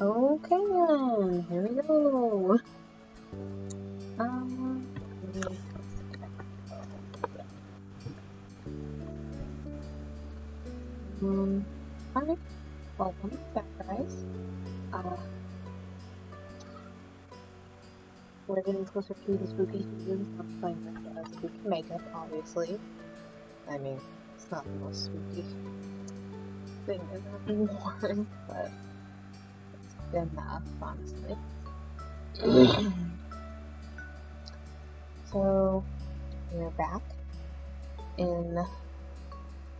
Okay then, here we go. Alright, welcome back, guys. We're getting closer to the spooky season, so I'm playing with spooky makeup, obviously. I mean, it's not the most spooky thing anymore, but it's good enough, honestly. So, we're back in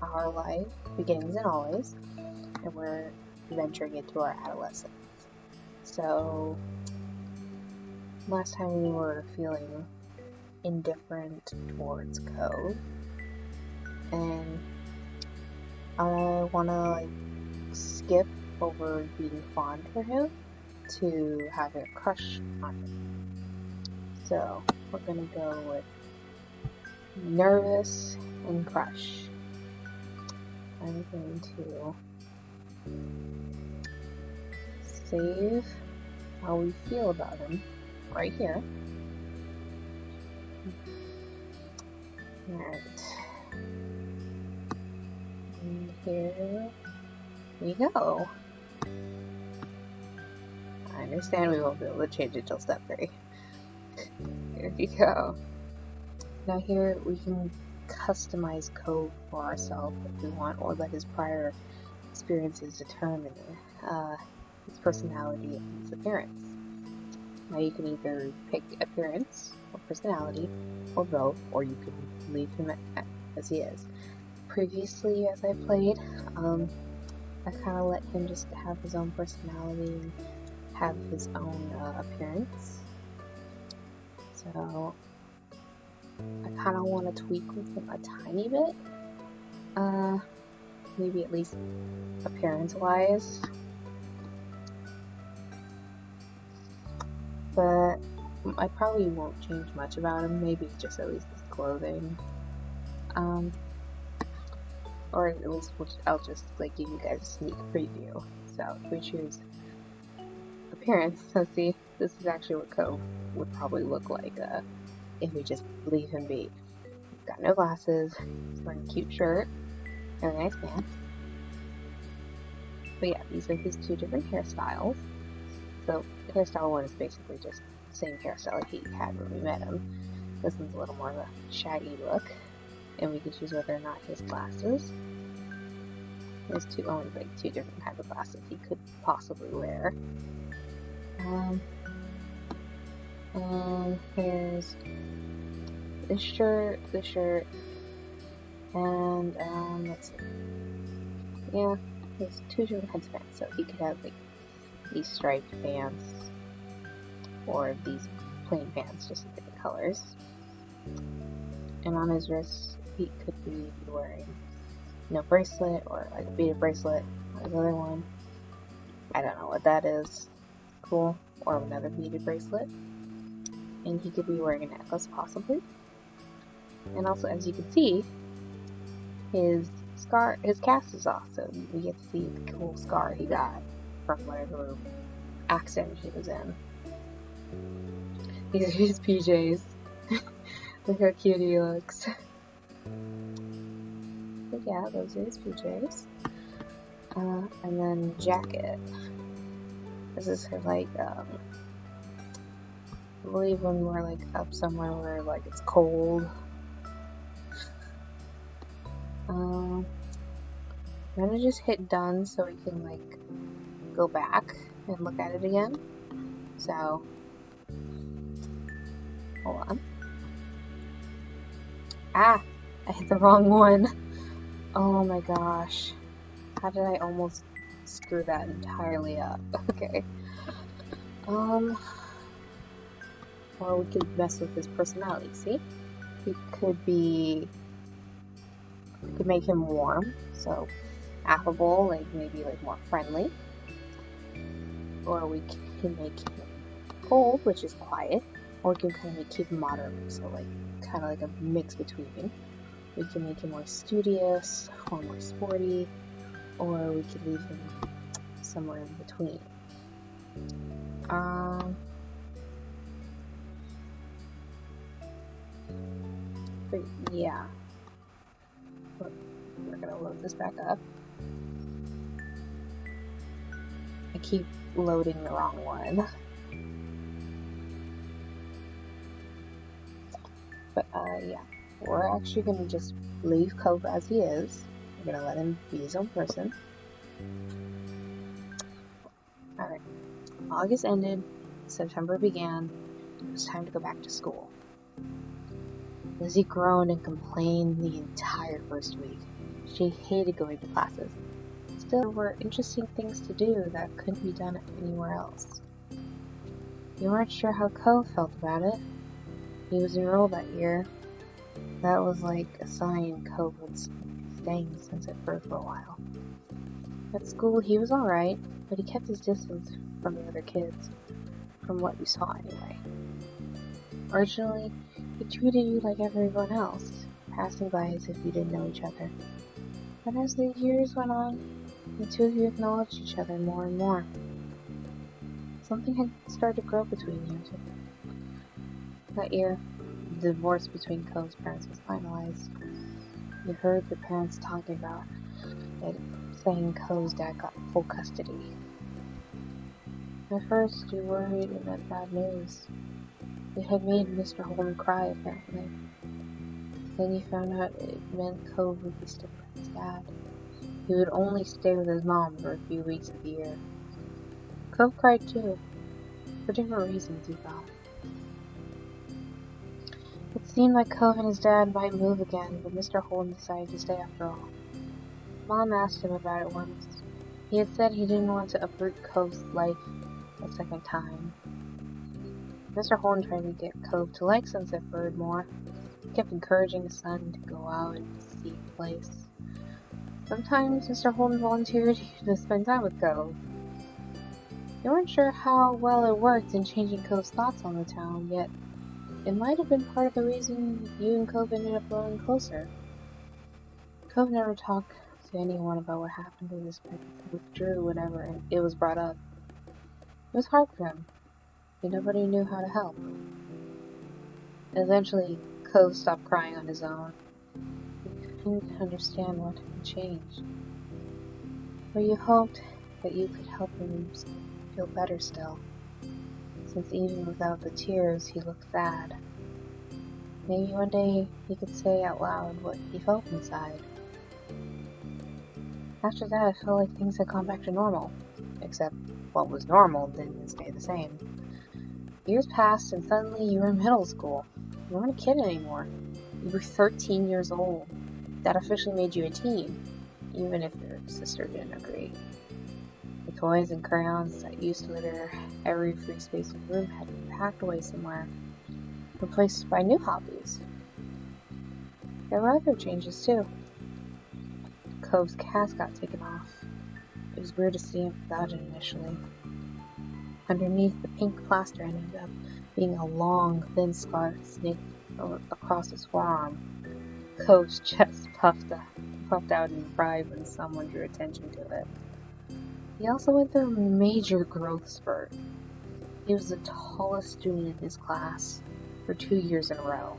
our life, beginnings and always, and we're venturing into our adolescence. So, last time we were feeling indifferent towards Cove, and I wanna skip over being fond for him to having a crush on him. So we're gonna go with nervous and crush. I'm going to save how we feel about him right here. Alright. And here we go. I understand we won't be able to change it till step 3. Here we go. Now here we can customize Cove for ourselves if we want, or let his prior experiences determine his personality and his appearance. Now you can either pick appearance or personality, or both, or you can leave him as he is. Previously, as I played, I kind of let him just have his own personality and have his own appearance. So I kind of want to tweak with him a tiny bit, maybe at least appearance-wise. But I probably won't change much about him, maybe just at least his clothing. Or at least I'll just like give you guys a sneak preview. So if we choose appearance, so see, this is actually what Cove would probably look like if we just leave him be. He's got no glasses, he's wearing a cute shirt, very nice pants. But yeah, these are his 2 different hairstyles. So hairstyle 1 is basically just the same hairstyle he had when we met him. This one's a little more of a shaggy look. And we can choose whether or not he has glasses. There's 2 different kinds of glasses he could possibly wear. And there's this shirt, and let's see. Yeah, there's 2 different kinds of pants. So he could have like these striped pants, or these plain pants, just in different colors. And on his wrists, he could be wearing no bracelet, or like a beaded bracelet, or the other one. I don't know what that is. Cool. Or another beaded bracelet. And he could be wearing a necklace, possibly. And also, as you can see, his cast is off, so we get to see the cool scar he got from whatever accident he was in. These are his PJs. Look how cute he looks. But yeah, those are his PJs. And then jacket. This is her, like, I believe when we're like up somewhere where like it's cold. I'm gonna just hit done so we can like go back and look at it again. So hold on. Ah, I hit the wrong one. Oh my gosh. How did I almost screw that entirely up? Okay. Or we could mess with his personality, see? We could make him warm, so affable, like maybe like more friendly. Or we can make him cold, which is quiet. Or we can kind of keep him moderate, so like kind of like a mix between. We can make him more studious or more sporty, or we could leave him somewhere in between. But yeah, we're gonna load this back up. I keep loading the wrong one. But yeah, we're actually gonna just leave Cove as he is. We're gonna let him be his own person. Alright, August ended, September began, it was time to go back to school. Lizzie groaned and complained the entire first week. She hated going to classes. Still, there were interesting things to do that couldn't be done anywhere else. You weren't sure how Cove felt about it. He was enrolled that year. That was like a sign Cove was staying since at birth for a while. At school, he was alright, but he kept his distance from the other kids, from what we saw anyway. Originally, he treated you like everyone else, passing by as if you didn't know each other. But as the years went on, the two of you acknowledged each other more and more. Something had started to grow between you two. That year, the divorce between Cove's parents was finalized. You heard the parents talking about it, saying Cove's dad got full custody. At first, you worried it meant bad news. It had made Mr. Holden cry, apparently. Then you found out it meant Cove would be staying with his dad. He would only stay with his mom for a few weeks of the year. Cove cried too, for different reasons, he thought. It seemed like Cove and his dad might move again, but Mr. Holden decided to stay after all. Mom asked him about it once. He had said he didn't want to uproot Cove's life a second time. Mr. Holden tried to get Cove to like Sunset Bird more. He kept encouraging his son to go out and see the place. Sometimes Mr. Holden volunteered to spend time with Cove. They weren't sure how well it worked in changing Cove's thoughts on the town, yet it might have been part of the reason you and Cove ended up growing closer. Cove never talked to anyone about what happened to his parents and withdrew whenever it was brought up. It was hard for him, and nobody knew how to help. Eventually, Cove stopped crying on his own. He couldn't understand what had changed. But you hoped that you could help him feel better still, since even without the tears, he looked sad. Maybe one day he could say out loud what he felt inside. After that, I felt like things had gone back to normal, except what was normal didn't stay the same. Years passed, and suddenly you were in middle school. You weren't a kid anymore. You were 13 years old. That officially made you a teen, even if your sister didn't agree. The toys and crayons that used to litter every free space in the room had been packed away somewhere, replaced by new hobbies. There were other changes too. Cove's cast got taken off. It was weird to see him without it initially. Underneath the pink plaster ended up being a long, thin scar that snaked across his forearm. Cove's chest puffed out in pride when someone drew attention to it. He also went through a major growth spurt. He was the tallest student in his class for 2 years in a row.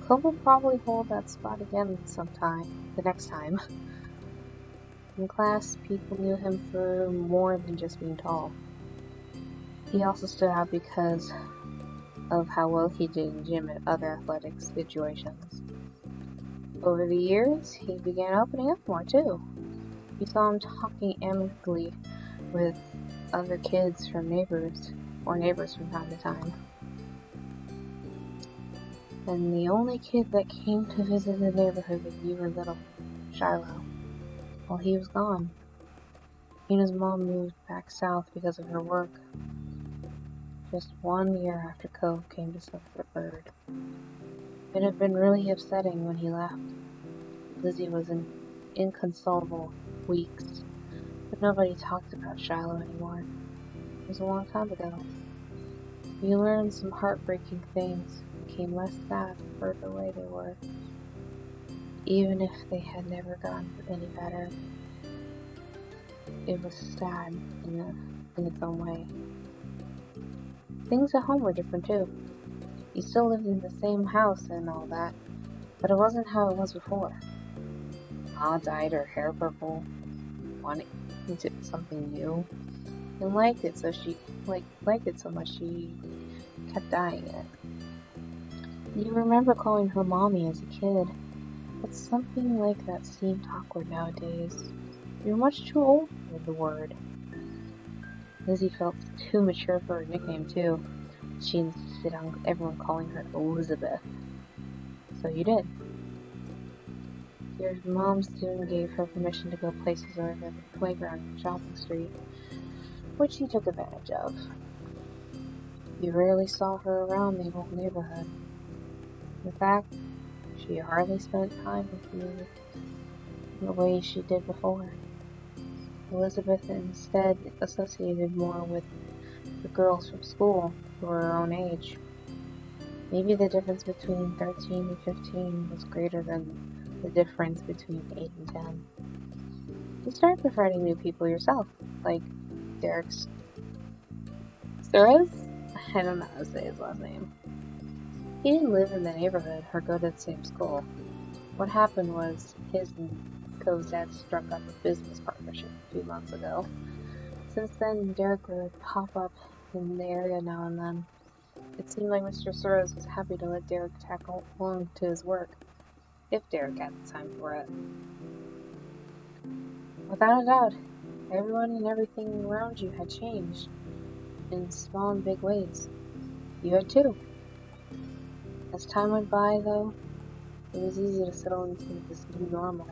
Cove will probably hold that spot again sometime, the next time. In class, people knew him for more than just being tall. He also stood out because of how well he did in gym and other athletic situations. Over the years, he began opening up more too. You saw him talking amicably with other kids from neighbors from time to time. And the only kid that came to visit the neighborhood when you were little, Shiloh, well, he was gone. He and his mom moved back south because of her work. Just 1 year after Cove came to Sunset Bird. It had been really upsetting when he left. Lizzie was inconsolable weeks, but nobody talked about Shiloh anymore. It was a long time ago. You learned some heartbreaking things, became less sad the further away they were, even if they had never gotten any better. it was sad in its own way. Things at home were different too. You still lived in the same house and all that, but it wasn't how it was before. Ma dyed her hair purple, wanted something new, and liked it so much she kept dyeing it. You remember calling her mommy as a kid, but something like that seemed awkward nowadays. You're much too old for the word. Lizzie felt too mature for her nickname too. She insisted on everyone calling her Elizabeth. So you did. Your mom soon gave her permission to go places other than the playground and shopping street, which she took advantage of. You rarely saw her around the old neighborhood. In fact, she hardly spent time with you in the way she did before. Elizabeth instead associated more with the girls from school who were her own age. Maybe the difference between 13 and 15 was greater than the difference between 8 and 10. You started befriending new people yourself, like Derek Suarez? I don't know how to say his last name. He didn't live in the neighborhood or go to the same school. What happened was his and Cove's dad struck up a business partnership a few months ago. Since then, Derek would pop up in the area now and then. It seemed like Mr. Soros was happy to let Derek tag along to his work, if Derek had the time for it. Without a doubt, everyone and everything around you had changed, in small and big ways. You had too. As time went by, though, it was easy to settle into this new normal.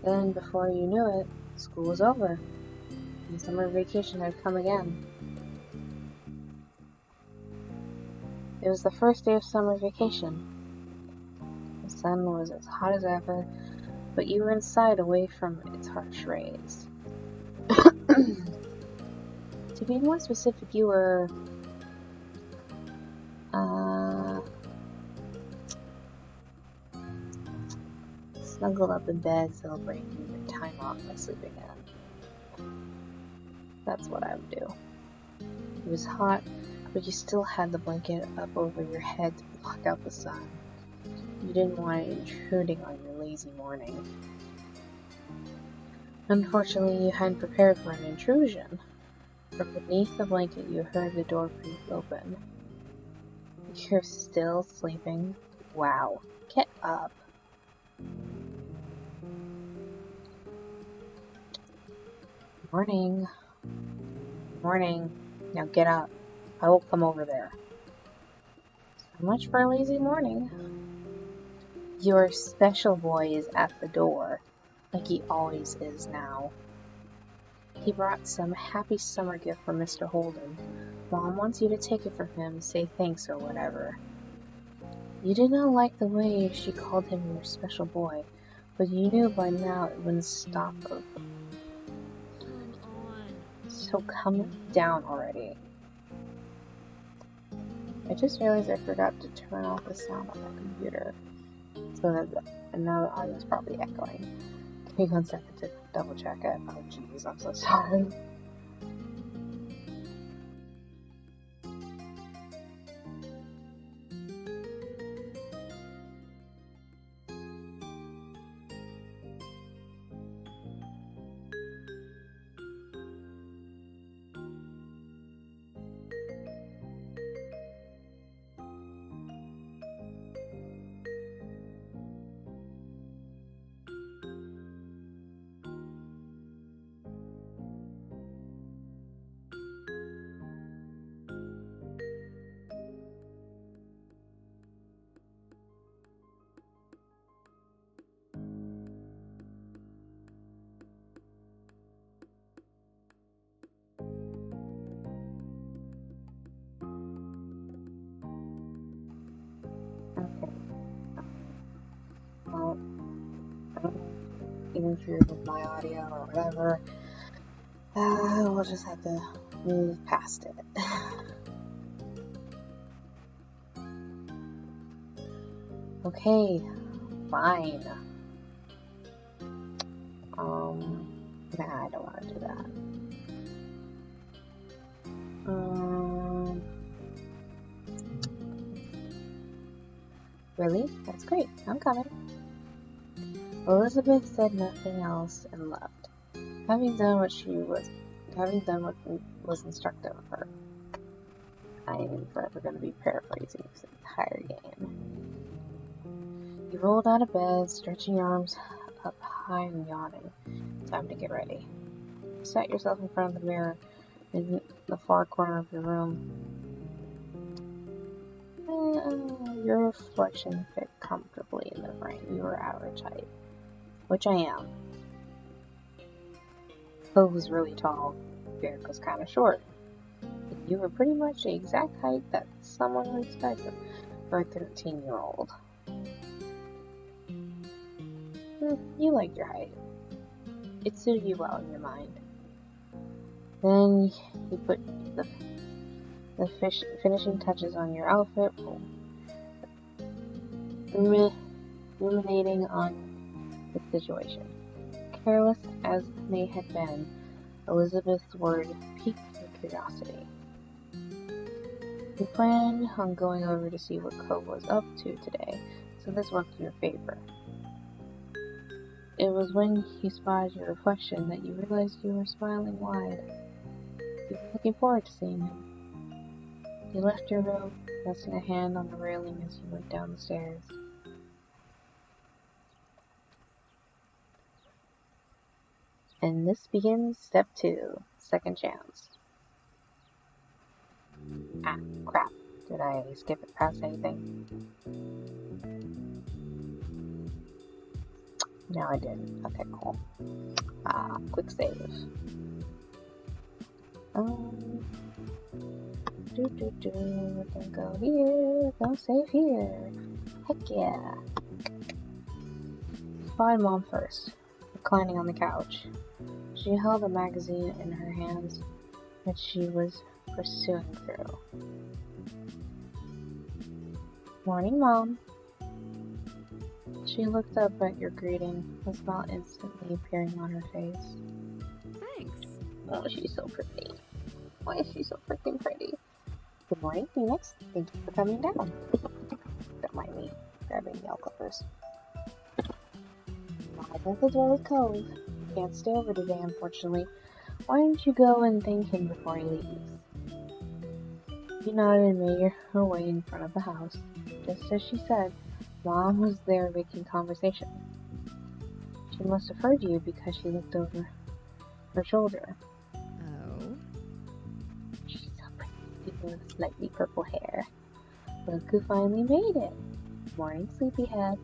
Then, before you knew it, school was over, and summer vacation had come again. It was the first day of summer vacation. The sun was as hot as ever, but you were inside away from its harsh rays. To be more specific, you were snuggled up in bed celebrating your time off by sleeping in. That's what I would do. It was hot, but you still had the blanket up over your head to block out the sun. You didn't want it intruding on your lazy morning. Unfortunately, you hadn't prepared for an intrusion. From beneath the blanket, you heard the door creak open. You're still sleeping? Wow. Get up. Morning. Morning. Now get up. I will come over there. So much for a lazy morning. Your special boy is at the door, like he always is now. He brought some happy summer gift for Mr. Holden. Mom wants you to take it from him, say thanks or whatever. You did not like the way she called him your special boy, but you knew by now it wouldn't stop her. Come on. So come down already. I just realized I forgot to turn off the sound on my computer. And now the audio is probably echoing. Give me 1 second to double check it. Oh jeez, I'm so sorry. Okay. Well, I don't know if it interfered with my audio or whatever. We'll just have to move past it. Okay, fine. Nah, I don't want to do that. Really? That's great. I'm coming. Elizabeth said nothing else and left, having done what was instructed of her. I am forever going to be paraphrasing this entire game. You rolled out of bed, stretching your arms up high and yawning. Time to get ready. You sat yourself in front of the mirror in the far corner of your room. Your reflection fit comfortably in the frame. You were average height, which I am. Cove was really tall. Derek was kind of short. You were pretty much the exact height that someone would expect for a 13-year-old. You liked your height. It suited you well in your mind. Then you put the finishing touches on your outfit, ruminating on the situation. Careless as they had been, Elizabeth's word piqued your curiosity. You planned on going over to see what Cove was up to today, so this worked in your favor. It was when you spotted your reflection that you realized you were smiling wide. You were looking forward to seeing him. You left your room, resting a hand on the railing as you went down the stairs. And this begins step 2, second chance. Ah, crap. Did I skip it past anything? No, I didn't. Okay, cool. Quick save. We're gonna go here. Go save here. Heck yeah. Find Mom first, reclining on the couch. She held a magazine in her hands, which she was pursuing through. Morning, Mom. She looked up at your greeting, a smile instantly appearing on her face. Thanks. Oh, she's so pretty. Why is she so freaking pretty? Good morning, Phoenix. Thank you for coming down. Don't mind me grabbing nail clippers. I've at the door with Cove. Can't stay over today, unfortunately. Why don't you go and thank him before he leaves? You nodded and made her way in front of the house. Just as she said, Mom was there making conversation. She must have heard you because she looked over her shoulder. Oh? She's so pretty with slightly purple hair. Look who finally made it. Morning, sleepyhead.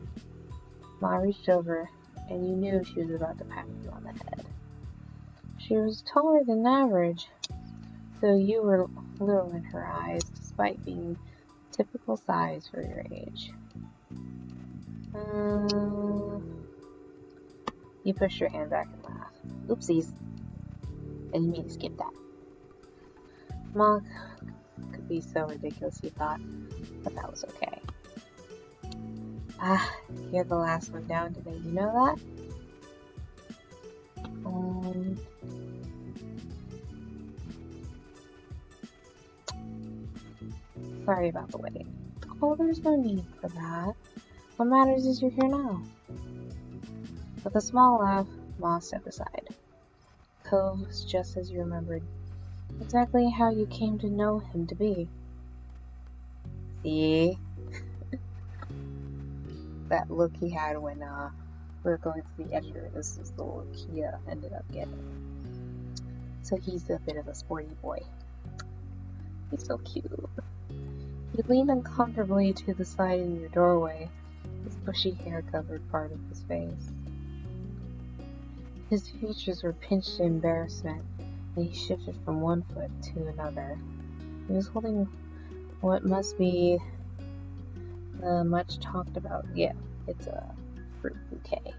Ma reached over, and you knew she was about to pat you on the head. She was taller than average, so you were little in her eyes, despite being typical size for your age. You pushed your hand back and laughed. Oopsies. I didn't mean to skip that. Ma could be so ridiculous, you thought, but that was okay. You're the last one down today, you know that? Sorry about the wait. Oh, there's no need for that. What matters is you're here now. With a small laugh, Ma stepped aside. Cove was just as you remembered. Exactly how you came to know him to be. See? That look he had when we were going to the editor, this is the look he ended up getting. So he's a bit of a sporty boy. He's so cute. He leaned uncomfortably to the side in your doorway. His bushy hair covered part of his face. His features were pinched in embarrassment, and he shifted from one foot to another. He was holding what must be the much talked about, it's a fruit bouquet.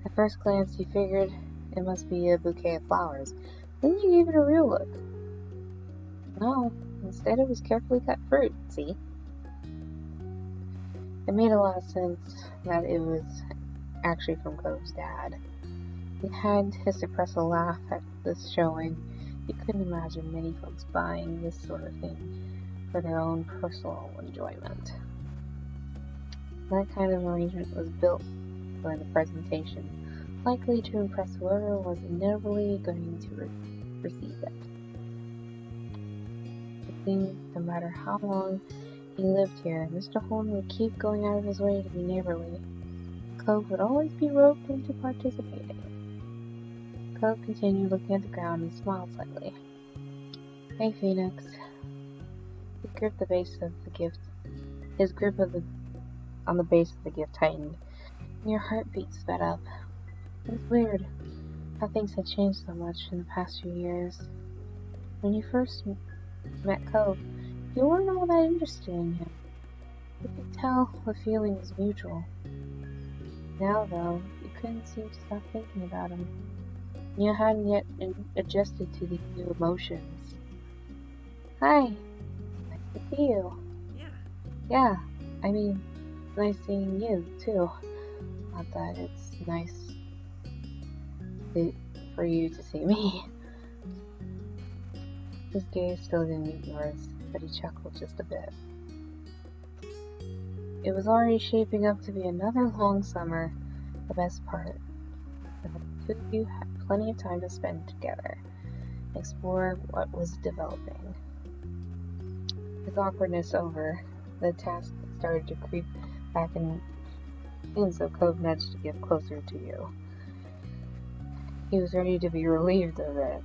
At first glance, you figured it must be a bouquet of flowers. Then you gave it a real look. No, instead it was carefully cut fruit, see? It made a lot of sense that it was actually from Cove's dad. He had to suppress a laugh at this showing. He couldn't imagine many folks buying this sort of thing for their own personal enjoyment. That kind of arrangement was built for the presentation, likely to impress whoever was inevitably going to receive it. It seemed no matter how long he lived here, Mr. Holmes would keep going out of his way to be neighborly. Cove would always be roped into participating. Cove continued looking at the ground and smiled slightly. Hey, Phoenix. He gripped the base of the gift. His grip on the base of the gift tightened, and your heartbeat sped up. It was weird how things had changed so much in the past few years. When you first met Cove, you weren't all that interested in him. You could tell the feeling was mutual. Now, though, you couldn't seem to stop thinking about him. You hadn't yet adjusted to these new emotions. Hi. Nice to see you. Yeah, I mean, nice seeing you, too. Not that it's nice for you to see me. His gaze still didn't meet yours, but he chuckled just a bit. It was already shaping up to be another long summer, the best part. The two of you had plenty of time to spend together, explore what was developing. With awkwardness over, the task started to creep back in, so Cove nudged to get closer to you. He was ready to be relieved of it.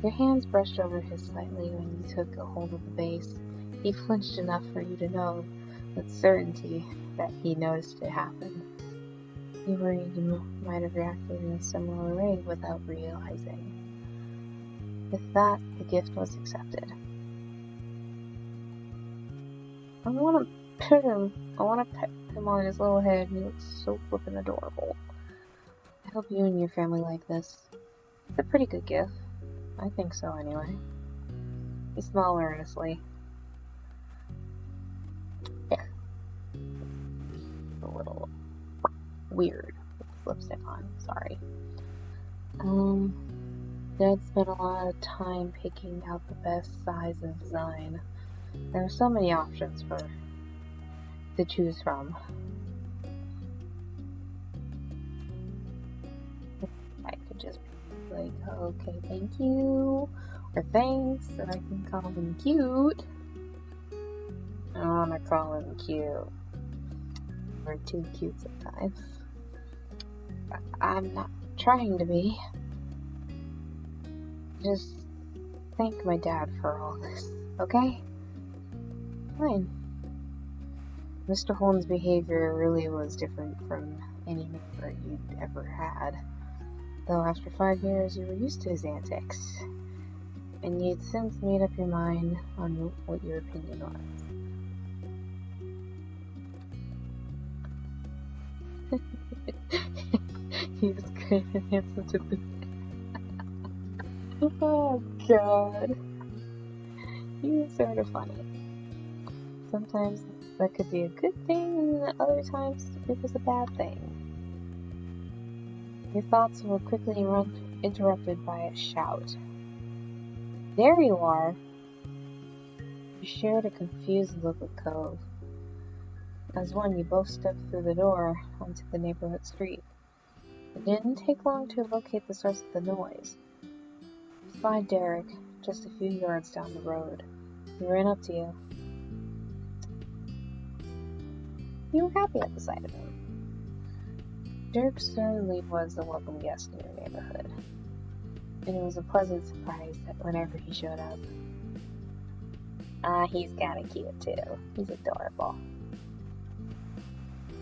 Your hands brushed over his slightly when you took a hold of the base. He flinched enough for you to know with certainty that he noticed it happen. You worried you might have reacted in a similar way without realizing. With that, the gift was accepted. I want to pet him on his little head. He looks so flippin' adorable. I hope you and your family like this. It's a pretty good gift. I think so, anyway. He smiled earnestly. Yeah. A little weird with his lipstick on. Sorry. Dad spent a lot of time picking out the best size and design. There are so many options to choose from. I could just be like, okay, thank you, or thanks, or I can call him cute. I want to call him cute. We're too cute sometimes. I'm not trying to be. Just thank my dad for all this, okay? Fine. Mr. Holmes' behavior really was different from any neighbor you'd ever had. Though after 5 years you were used to his antics, and you'd since made up your mind on what your opinion was. He was great and handsome to boot. Oh god. He was sort of funny. Sometimes that could be a good thing, and other times it was a bad thing. Your thoughts were quickly interrupted by a shout. There you are! You shared a confused look with Cove. As one, you both stepped through the door onto the neighborhood street. It didn't take long to locate the source of the noise. You spied Derek just a few yards down the road. He ran up to you. You were happy at the sight of him. Derek certainly was a welcome guest in your neighborhood, and it was a pleasant surprise that whenever he showed up. He's kinda cute too. He's adorable.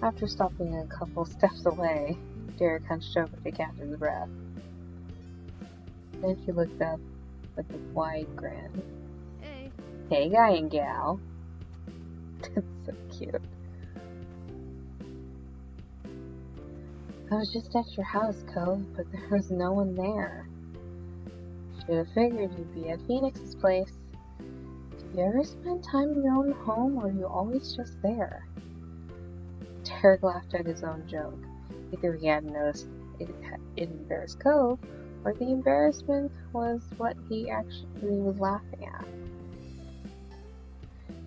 After stopping a couple steps away, Derek hunched over to catch his breath. Then he looked up with a wide grin. Hey, guy and gal. That's so cute. I was just at your house, Cove, but there was no one there. Should have figured you'd be at Phoenix's place. Do you ever spend time in your own home, or are you always just there? Derek laughed at his own joke. Either he hadn't noticed it embarrassed Cove, or the embarrassment was what he actually was laughing at.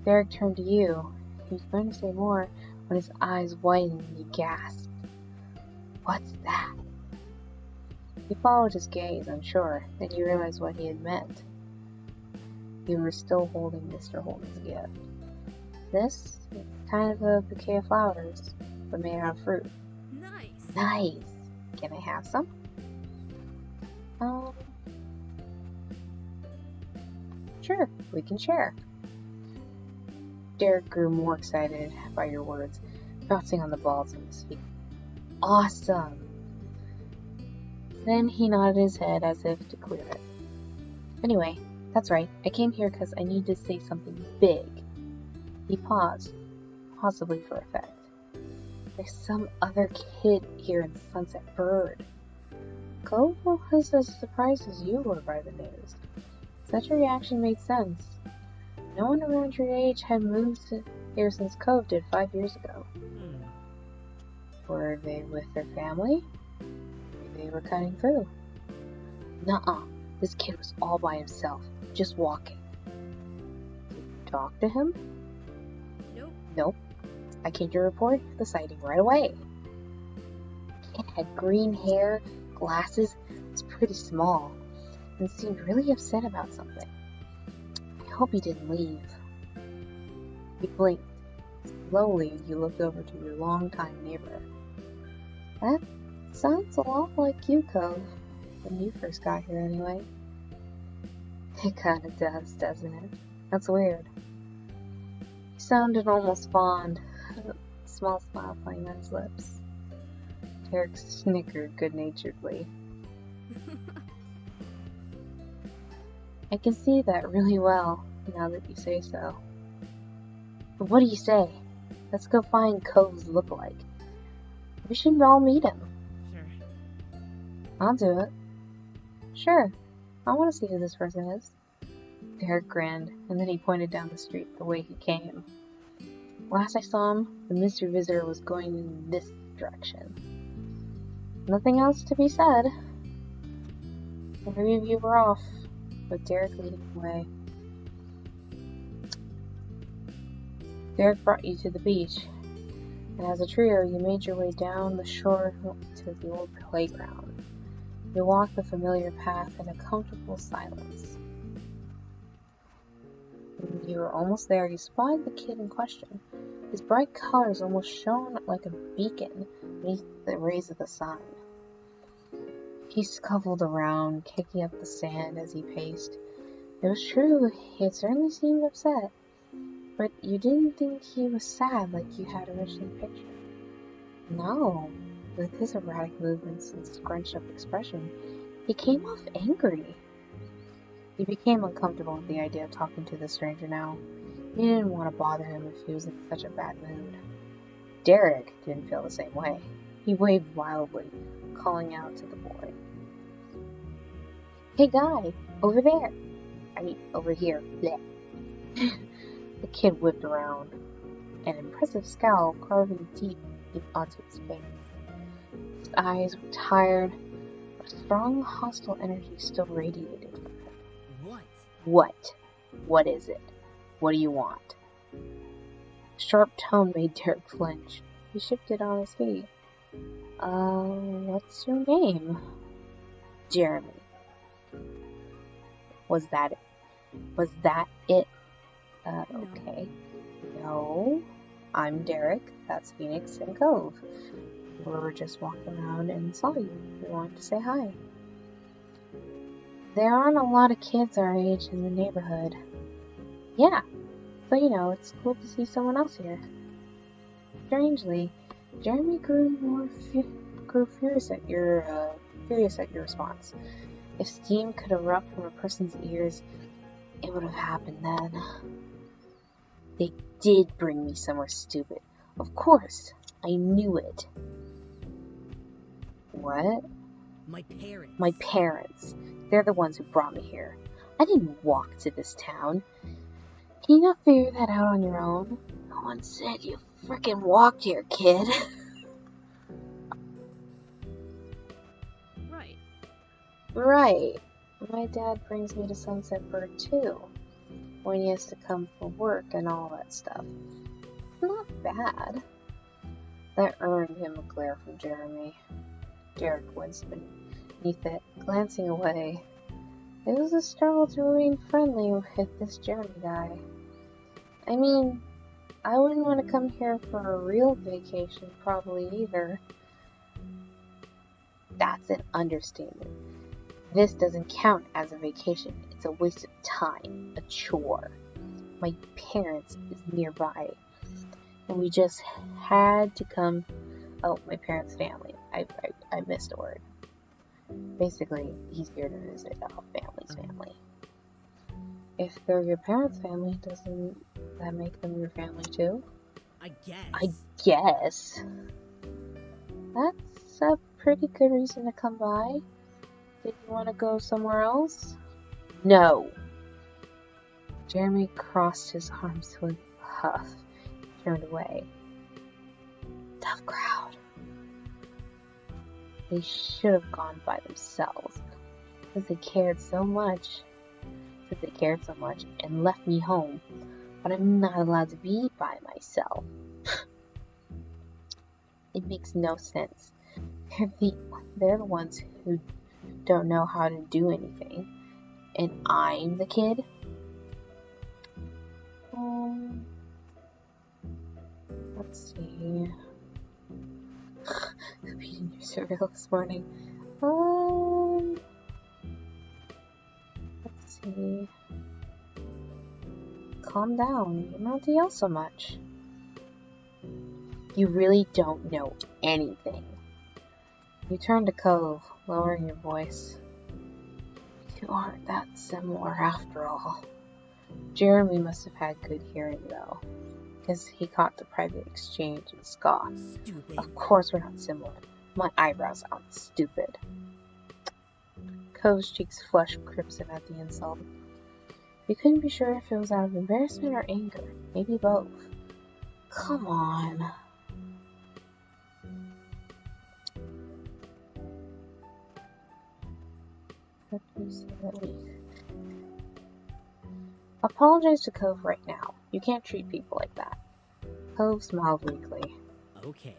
Derek turned to you. He was going to say more when his eyes widened and he gasped. What's that? You followed his gaze, unsure, then you realized what he had meant. You were still holding Mr. Holden's gift. This is kind of a bouquet of flowers, but made out of fruit. Nice. Nice! Can I have some? Sure, we can share. Derek grew more excited by your words, bouncing on the balls of his feet. Awesome! Then he nodded his head as if to clear it. Anyway, that's right, I came here because I need to say something big. He paused, possibly for effect. There's some other kid here in Sunset Bird. Cove was as surprised as you were by the news. Such a reaction made sense. No one around your age had moved here since Cove did 5 years ago. Were they with their family? Maybe they were cutting through. Nuh-uh. This kid was all by himself, just walking. Did you talk to him? Nope. I came to report the sighting right away. The kid had green hair, glasses, was pretty small, and seemed really upset about something. I hope he didn't leave. You blinked. Slowly, you looked over to your longtime neighbor. That sounds a lot like you, Cove. When you first got here, anyway. It kinda does, doesn't it? That's weird. He sounded almost fond, a small smile playing on his lips. Derek snickered good-naturedly. I can see that really well, now that you say so. But what do you say? Let's go find Cove's lookalike. We should all meet him. Sure. I'll do it. Sure. I want to see who this person is. Derek grinned, and then he pointed down the street the way he came. Last I saw him, the mystery visitor was going in this direction. Nothing else to be said. The 3 of you were off, with Derek leading the way. Derek brought you to the beach, and as a trio you made your way down the shore to the old playground. You walked the familiar path in a comfortable silence. When you were almost there, you spied the kid in question. His bright colors almost shone like a beacon beneath the rays of the sun. He scuffled around, kicking up the sand as he paced. It was true, he had certainly seemed upset, but you didn't think he was sad like you had originally pictured. No, with his erratic movements and scrunched up expression, he came off angry. You became uncomfortable with the idea of talking to the stranger now. You didn't want to bother him if he was in such a bad mood. Derek didn't feel the same way. He waved wildly, calling out to the boy. Hey guy, over there. I mean, over here. Blech. The kid whipped around, an impressive scowl carving deep onto his face. His eyes were tired, but a strong hostile energy still radiated from him. What? What? What is it? What do you want? The sharp tone made Derek flinch. He shifted on his feet. What's your name? Jeremy. Was that it? Okay. No. I'm Derek. That's Phoenix and Cove. We were just walking around and saw you. We wanted to say hi. There aren't a lot of kids our age in the neighborhood. Yeah. So, it's cool to see someone else here. Strangely, Jeremy grew furious at your response. If steam could erupt from a person's ears, it would have happened then. They did bring me somewhere stupid. Of course, I knew it. What? My parents. My parents. They're the ones who brought me here. I didn't walk to this town. Can you not figure that out on your own? No one said you frickin' walked here, kid. Right. My dad brings me to Sunset Bird too, when he has to come for work and all that stuff. Not bad. That earned him a glare from Jeremy. Derek winced beneath it, glancing away. It was a struggle to remain friendly with this Jeremy guy. I mean, I wouldn't want to come here for a real vacation probably either. That's an understatement. This doesn't count as a vacation. It's a waste of time, a chore. My parents is nearby, and we just had to come. Oh, my parents' family. I missed a word. Basically, he's here to visit a family's family. If they're your parents' family, doesn't that make them your family too? I guess. I guess. That's a pretty good reason to come by. Did you want to go somewhere else? No. Jeremy crossed his arms with a huff, turned away. Tough crowd. They should have gone by themselves, because they cared so much. And left me home, but I'm not allowed to be by myself. It makes no sense. They're the ones who don't know how to do anything, and I'm the kid. Let's see. I'm eating your cereal this morning. Let's see. Calm down. You don't have to yell so much. You really don't know anything. You turn to Cove, lowering your voice. You aren't that similar after all. Jeremy must have had good hearing though, because he caught the private exchange and scoffed. Stupid. Of course we're not similar. My eyebrows aren't stupid. Cove's cheeks flushed crimson at the insult. You couldn't be sure if it was out of embarrassment or anger. Maybe both. Come on. Let me see that week. Apologize to Cove right now. You can't treat people like that. Cove smiled weakly. Okay.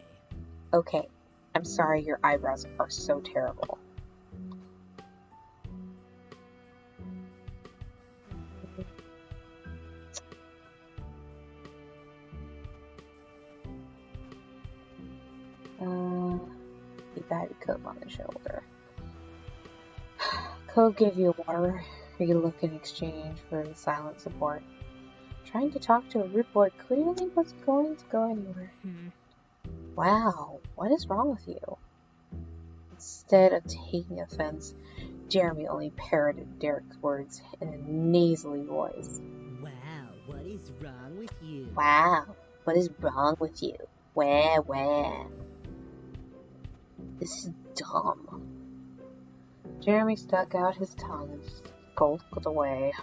Okay. I'm sorry your eyebrows are so terrible. He patted Cove on the shoulder. Cove gave you a watery look in exchange for the silent support. Trying to talk to a rude boy clearly wasn't going to go anywhere. Wow, what is wrong with you? Instead of taking offense, Jeremy only parroted Derek's words in a nasally voice. Wow, what is wrong with you? Wow, what is wrong with you? Where? This is dumb. Jeremy stuck out his tongue and skulked away,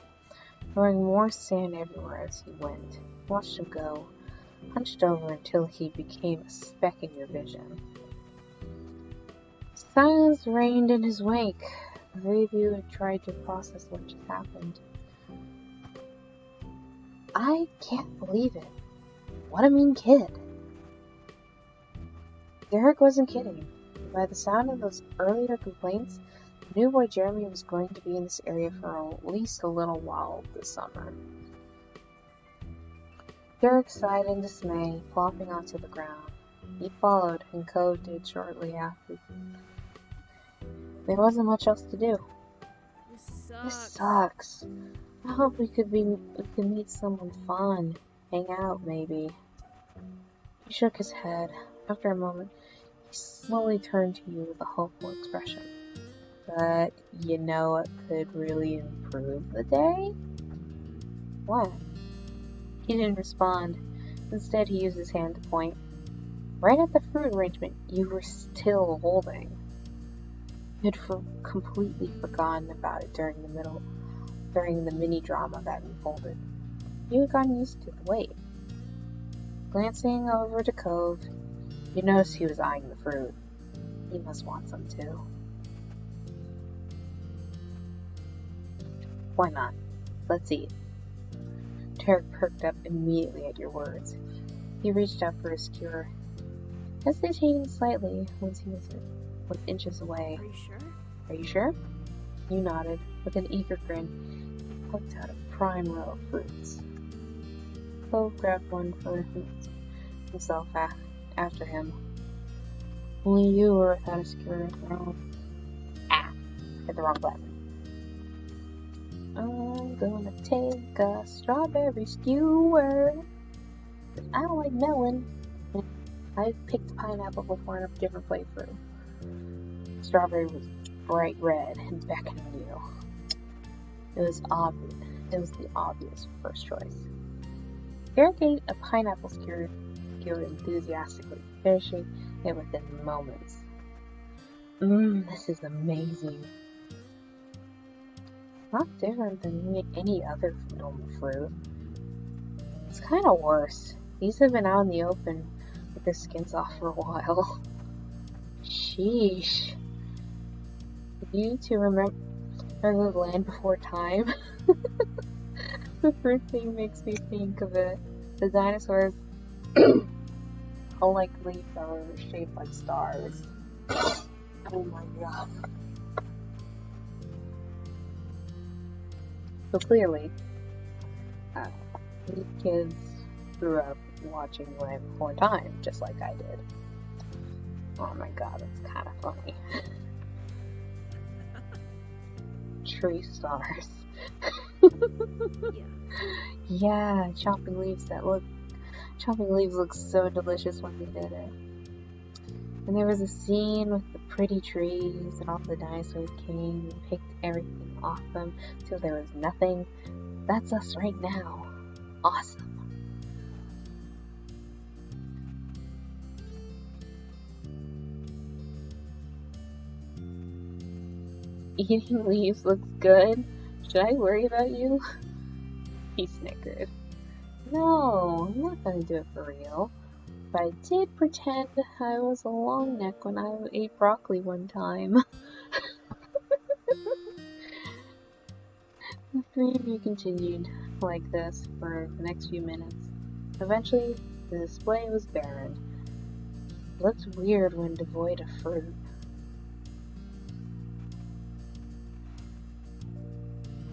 throwing more sand everywhere as he went. Watched him go, hunched over until he became a speck in your vision. Silence reigned in his wake. The three of you had tried to process what just happened. I can't believe it. What a mean kid. Derek wasn't kidding. By the sound of those earlier complaints, the new boy Jeremy was going to be in this area for at least a little while this summer. Derek sighed in dismay, flopping onto the ground. He followed, and Cove did shortly after. There wasn't much else to do. This sucks. I hope we could meet someone fun, hang out maybe. He shook his head. After a moment, he slowly turned to you with a hopeful expression. But you know it could really improve the day? What? He didn't respond. Instead, he used his hand to point right at the fruit arrangement you were still holding. You had completely forgotten about it during the mini drama that unfolded. You had gotten used to the wait. Glancing over to Cove, you noticed he was eyeing the fruit. He must want some too. Why not? Let's eat. Derek perked up immediately at your words. He reached out for a skewer, hesitating slightly once he was inches away. Are you sure? Are you sure? You nodded. With an eager grin, he plucked out a prime row of fruits. Cove grabbed one for himself after him. Only you were without a skewer of your own. Ah! Hit the wrong button. I'm gonna take a strawberry skewer. I don't like melon. I've picked pineapple before in a different playthrough. Strawberry was bright red and beckoning you. It was obvious. It was the obvious first choice. Derek ate a pineapple skewer enthusiastically, finishing it within moments. This is amazing. Not different than any other normal fruit. It's kind of worse. These have been out in the open with their skins off for a while. Sheesh. You two remember the land before time? The fruit thing makes me think of it. The dinosaurs, unlike leaves, are shaped like stars. Oh my god. So clearly, these kids grew up watching Land Before Time, just like I did. Oh my god, that's kind of funny. Tree stars. Yeah, chopping leaves look so delicious when we did it. And there was a scene with the pretty trees, and all the dinosaurs came and picked everything off them till there was nothing. That's us right now. Awesome. Eating leaves looks good. Should I worry about you? He snickered. No, I'm not gonna do it for real. But I did pretend I was a long neck when I ate broccoli one time. The three of you continued like this for the next few minutes. Eventually, the display was barren. It looked weird when devoid of fruit.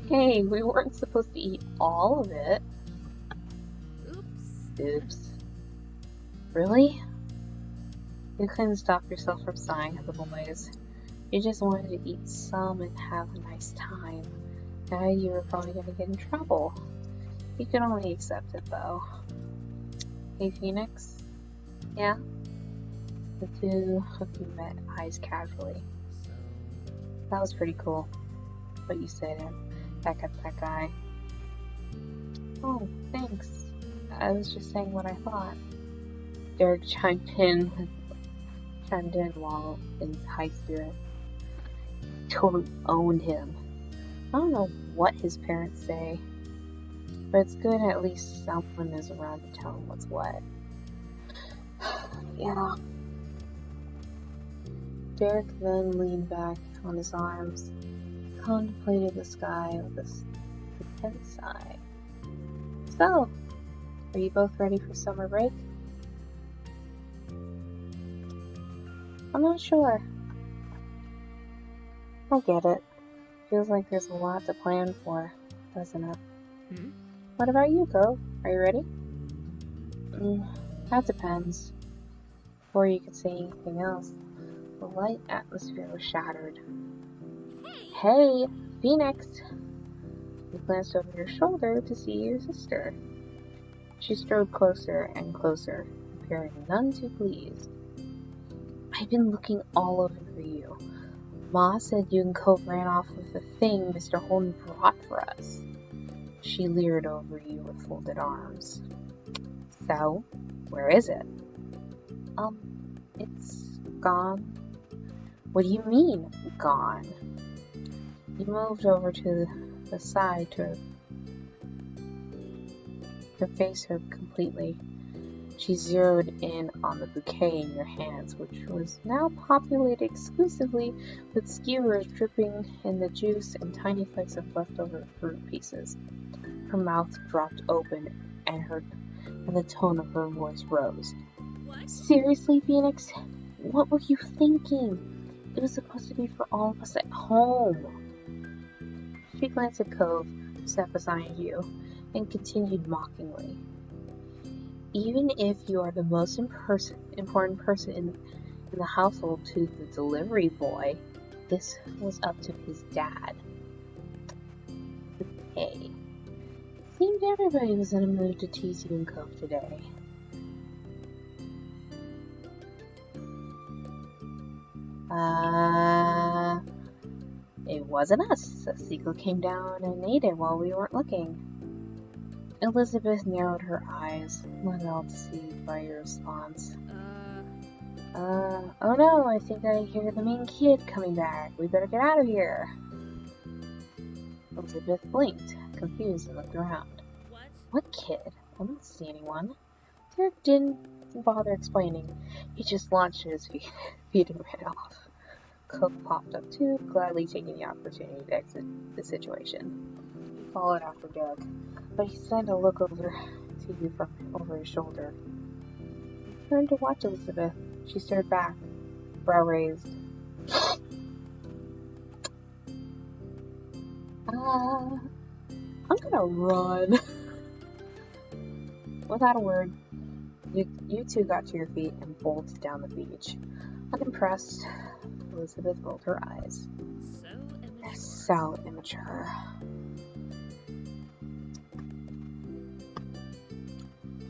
Hey, we weren't supposed to eat all of it. Oops. Really? You couldn't stop yourself from sighing at the boys. You just wanted to eat some and have a nice time. Now you were probably going to get in trouble. You could only accept it though. Hey Phoenix? Yeah? The two of you met eyes casually. That was pretty cool. What you said back at that guy. Oh, thanks. I was just saying what I thought. Derek chimed in while in high spirit. Totally owned him. I don't know what his parents say, but it's good at least someone is around to tell him what's what. Yeah. Derek then leaned back on his arms, contemplated the sky with a tense sigh. So, are you both ready for summer break? I'm not sure. I get it. Feels like there's a lot to plan for, doesn't it? What about you, Cove? Are you ready? That depends. Before you could say anything else, the light atmosphere was shattered. Hey, Phoenix! You glanced over your shoulder to see your sister. She strode closer and closer, appearing none too pleased. I've been looking all over for you. Ma said you and Cove ran off with the thing Mr. Holden brought for us. She leered over you with folded arms. So, where is it? It's gone. What do you mean, gone? You moved over to the side to face her completely. She zeroed in on the bouquet in your hands, which was now populated exclusively with skewers dripping in the juice and tiny flakes of leftover fruit pieces. Her mouth dropped open, and the tone of her voice rose. What? Seriously, Phoenix? What were you thinking? It was supposed to be for all of us at home. She glanced at Cove, who sat beside you, and continued mockingly. Even if you are the most important person in the household to the delivery boy, this was up to his dad. Hey. Seemed everybody was in a mood to tease you and Cove today. It wasn't us. A seagull came down and ate it while we weren't looking. Elizabeth narrowed her eyes, not at all deceived by your response. Oh no, I think I hear the main kid coming back. We better get out of here. Elizabeth blinked, confused, and looked around. What kid? I don't see anyone. Derek didn't bother explaining. He just launched at his feet and ran off. Cook popped up too, gladly taking the opportunity to exit the situation. He followed after Derek, but he sent a look over to you from over his shoulder. He turned to watch Elizabeth. She stared back, brow raised. I'm gonna run. Without a word, you two got to your feet and bolted down the beach. Unimpressed, Elizabeth rolled her eyes. So immature.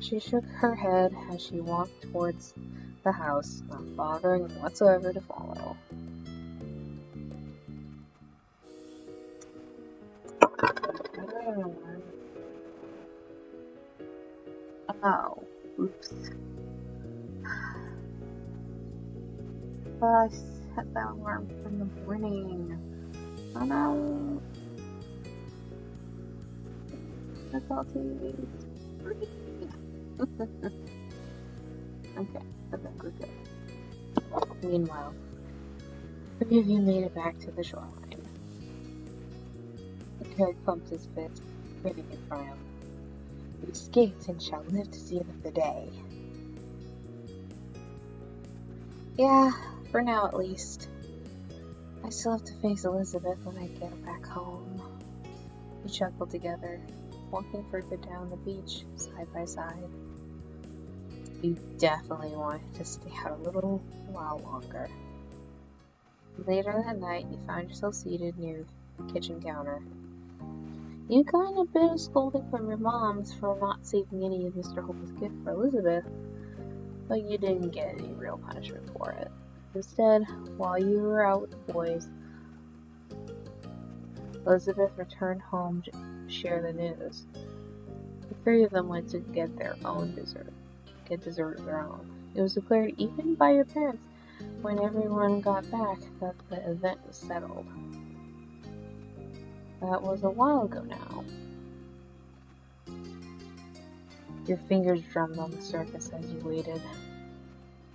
She shook her head as she walked towards the house, not bothering whatsoever to follow. Oh, oops. But I set that alarm from the morning. Oh no. Difficulties. Okay, I think we're good. Meanwhile, three of you made it back to the shoreline. Derek pumped his fist, grinning in triumph. You escaped and shall live to see another day. Yeah, for now at least. I still have to face Elizabeth when I get back home. We chuckled together, walking further down the beach, side by side. You definitely wanted to stay out a little while longer. Later that night, you found yourself seated near the kitchen counter. You got a bit of scolding from your moms for not saving any of Mr. Holt's gift for Elizabeth, but you didn't get any real punishment for it. Instead, while you were out with the boys, Elizabeth returned home to share the news. The three of them went to get their own dessert. Get dessert of their own. It was declared even by your parents when everyone got back that the event was settled. That was a while ago now. Your fingers drummed on the surface as you waited,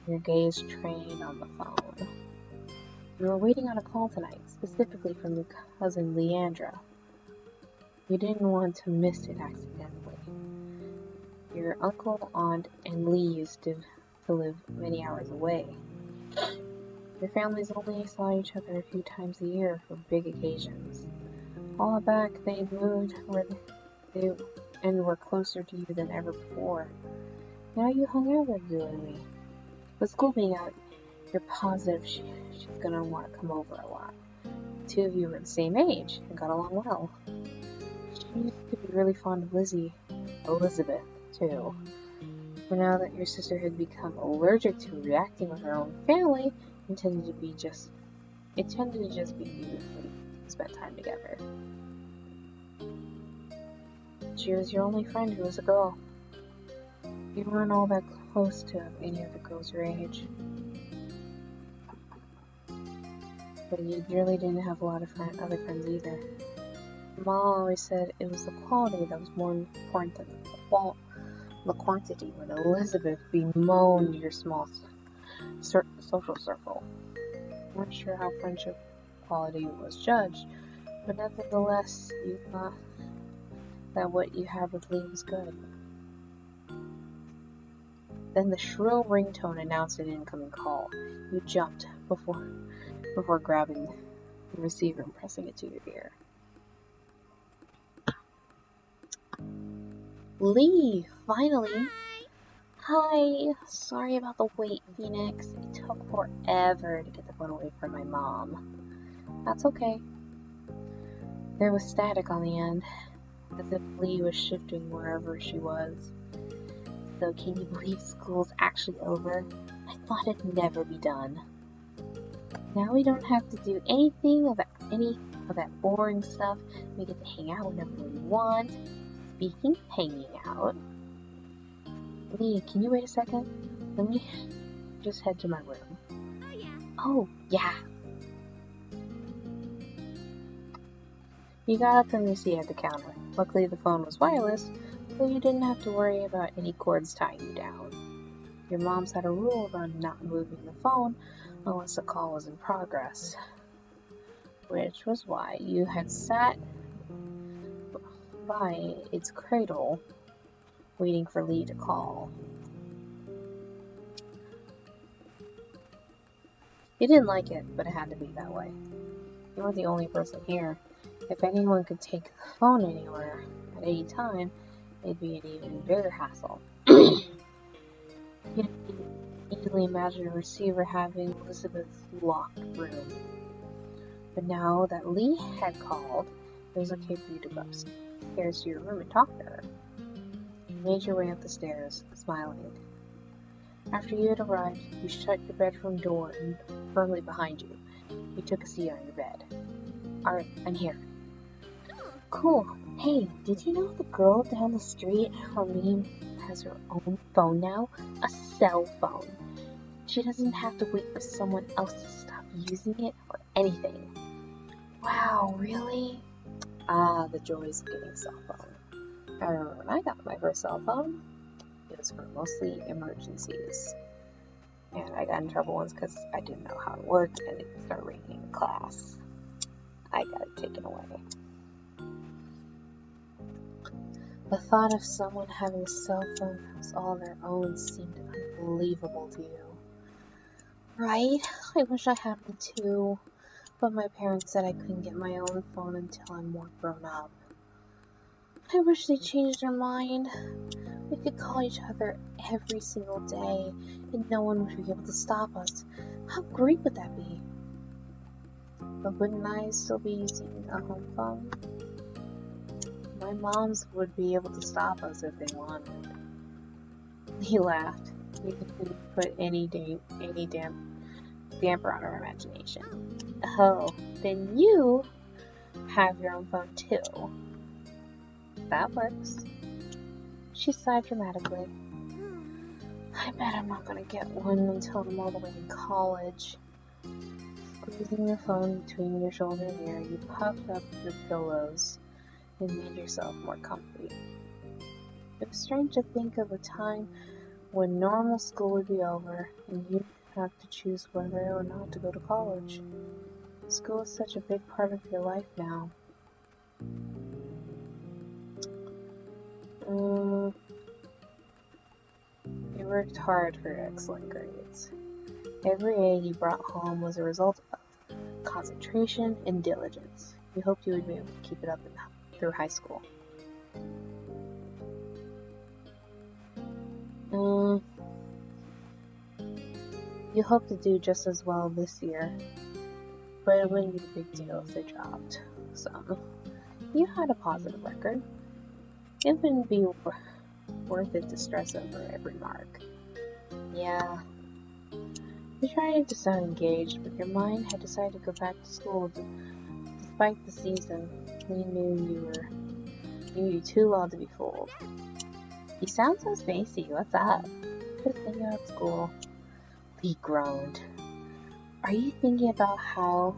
your gaze trained on the phone. You were waiting on a call tonight, specifically from your cousin Leandra. You didn't want to miss it accidentally. Your uncle, aunt, and Lee used to live many hours away. Your families only saw each other a few times a year for big occasions. A while back, they moved where they were closer to you than ever before. Now you hung out regularly. With school being out, you're positive she's gonna want to come over a lot. The two of you were the same age and got along well. She used to be really fond of Elizabeth, too. But now that your sister had become allergic to reacting with her own family, it tended to just be you who spent time together. She was your only friend who was a girl. You weren't all that close to any of the girls your age. But you really didn't have a lot of other friends either. Mom always said it was the quality that was more important than the the quantity when Elizabeth bemoaned your small social circle. I'm not sure how friendship quality was judged, but nevertheless, you thought that what you had with Lee was good. Then the shrill ringtone announced an incoming call. You jumped before grabbing the receiver and pressing it to your ear. Lee, finally! Hi! Sorry about the wait, Phoenix. It took forever to get the phone away from my mom. That's okay. There was static on the end, as if Lee was shifting wherever she was. So can you believe school's actually over? I thought it'd never be done. Now we don't have to do any of that boring stuff. We get to hang out whenever we want. Speaking of hanging out, Lee, can you wait a second? Let me just head to my room. Oh, yeah. You got up from your seat at the counter. Luckily the phone was wireless, so you didn't have to worry about any cords tying you down. Your mom's had a rule about not moving the phone unless a call was in progress, which was why you had sat by its cradle waiting for Lee to call. You didn't like it, but it had to be that way. You weren't the only person here. If anyone could take the phone anywhere at any time, it'd be an even bigger hassle. You can easily imagine a receiver having Elizabeth's locked room. But now that Lee had called, it was okay for you to go upstairs to your room and talk to her. You made your way up the stairs, smiling. After you had arrived, you shut your bedroom door firmly behind you. You took a seat on your bed. Alright, I'm here. Cool. Hey, did you know the girl down the street, Hermine, has her own phone now? A cell phone. She doesn't have to wait for someone else to stop using it or anything. Wow, really? Ah, the joys of getting a cell phone. I remember when I got my first cell phone, it was for mostly emergencies. And I got in trouble once because I didn't know how it worked and it started ringing in class. I got it taken away. The thought of someone having a cell phone that was all their own seemed unbelievable to you. Right? I wish I had one too, but my parents said I couldn't get my own phone until I'm more grown up. I wish they changed their mind. We could call each other every single day, and no one would be able to stop us. How great would that be? But wouldn't I still be using a home phone? My moms would be able to stop us if they wanted. He laughed. You couldn't put any damper on our imagination. Oh, then you have your own phone too. That works. She sighed dramatically. I bet I'm not gonna get one until I'm all the way in college. Squeezing the phone between your shoulder and ear, you puffed up the pillows and made yourself more comfy. It was strange to think of a time when normal school would be over and you'd have to choose whether or not to go to college. School is such a big part of your life now. You worked hard for your excellent grades. Every A you brought home was a result of concentration and diligence. You hoped you would be able to keep it up through high school. You hope to do just as well this year, but it wouldn't be a big deal if they dropped some. You had a positive record. It wouldn't be worth it to stress over every mark. Yeah. You tried to sound engaged, but your mind had decided to go back to school despite the season. We knew you too well to be fooled. You sound so spacey. What's up? Just thinking about school. He groaned. Are you thinking about how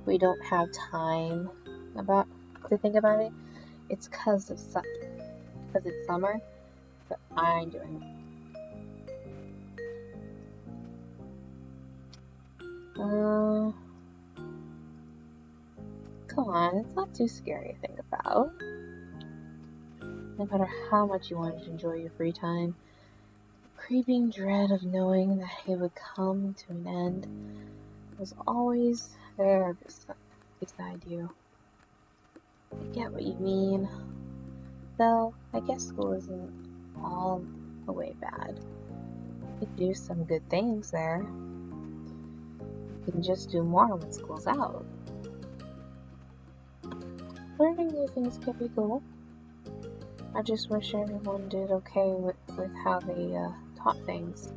we don't have time to think about it? It's because it's summer, so I'm doing it. Come on, it's not too scary to think about. No matter how much you wanted to enjoy your free time, the creeping dread of knowing that it would come to an end was always there beside you. I get what you mean, though I guess school isn't all the way bad. You can do some good things there. You can just do more when school's out. Learning new things can be cool. I just wish everyone did okay with how they taught things,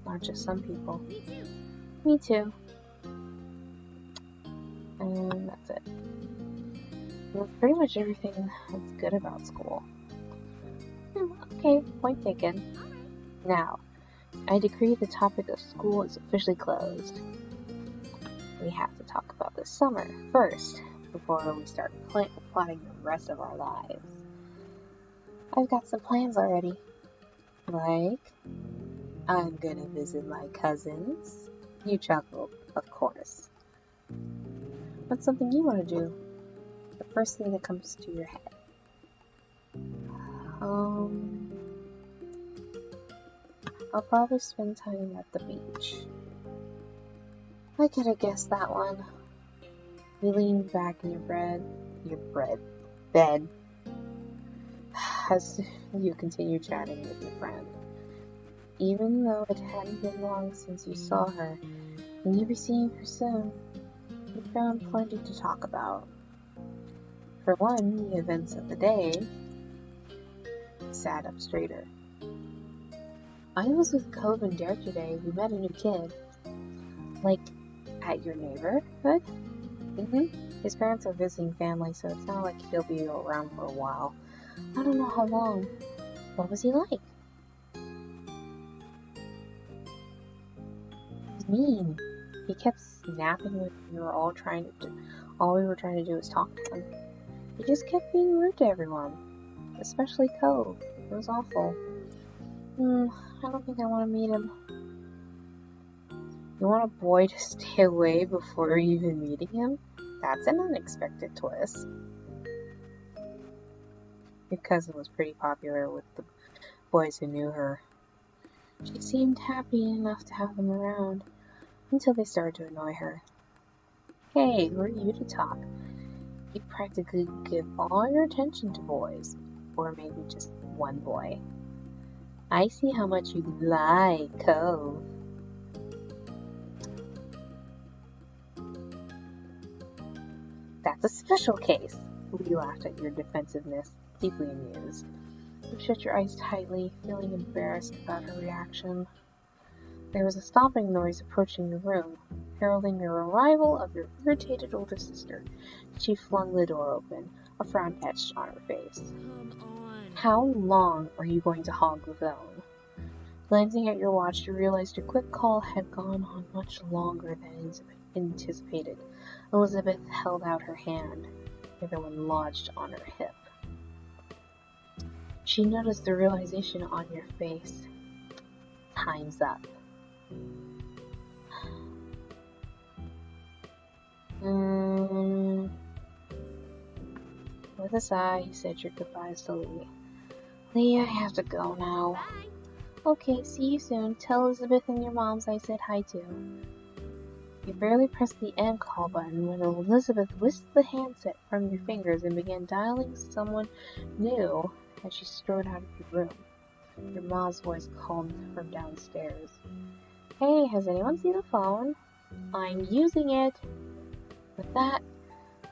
not just some people. Me too. Me too. And that's it. That's pretty much everything that's good about school. Okay, point taken. Now, I decree the topic of school is officially closed. We have to talk about the summer first, before we start plotting the rest of our lives. I've got some plans already. Like, I'm gonna visit my cousins. You chuckled, of course. What's something you want to do? The first thing that comes to your head. I'll probably spend time at the beach. I could have guessed that one. You leaned back in your bed, as you continued chatting with your friend. Even though it hadn't been long since you saw her, and you'd be seeing her soon, you found plenty to talk about. For one, the events of the day. He sat up straighter. I was with Cove and Derek today. We met a new kid. Like, at your neighborhood? His parents are visiting family, so it's not like he'll be around for a while. I don't know how long. What was he like? He was mean. He kept snapping when we were all all we were trying to do was talk to him. He just kept being rude to everyone, especially Cove. It was awful. I don't think I want to meet him. You want a boy to stay away before even meeting him? That's an unexpected twist. Your cousin was pretty popular with the boys who knew her. She seemed happy enough to have them around, until they started to annoy her. Hey, who are you to talk? You practically give all your attention to boys, or maybe just one boy. I see how much you like Cove. That's a special case. Lee laughed at your defensiveness, deeply amused. You shut your eyes tightly, feeling embarrassed about her reaction. There was a stomping noise approaching the room, heralding the arrival of your irritated older sister. She flung the door open, a frown etched on her face. Come on. How long are you going to hog the phone? Glancing at your watch, you realized your quick call had gone on much longer than anticipated. Elizabeth held out her hand, the other one lodged on her hip. She noticed the realization on your face. Time's up. With a sigh, he said your goodbyes to Lee. Lee, I have to go now. Bye. Okay, see you soon. Tell Elizabeth and your moms I said hi too. You barely pressed the end call button when Elizabeth whisked the handset from your fingers and began dialing someone new as she strode out of the room. Your mom's voice called from downstairs. Hey, has anyone seen the phone? I'm using it. With that,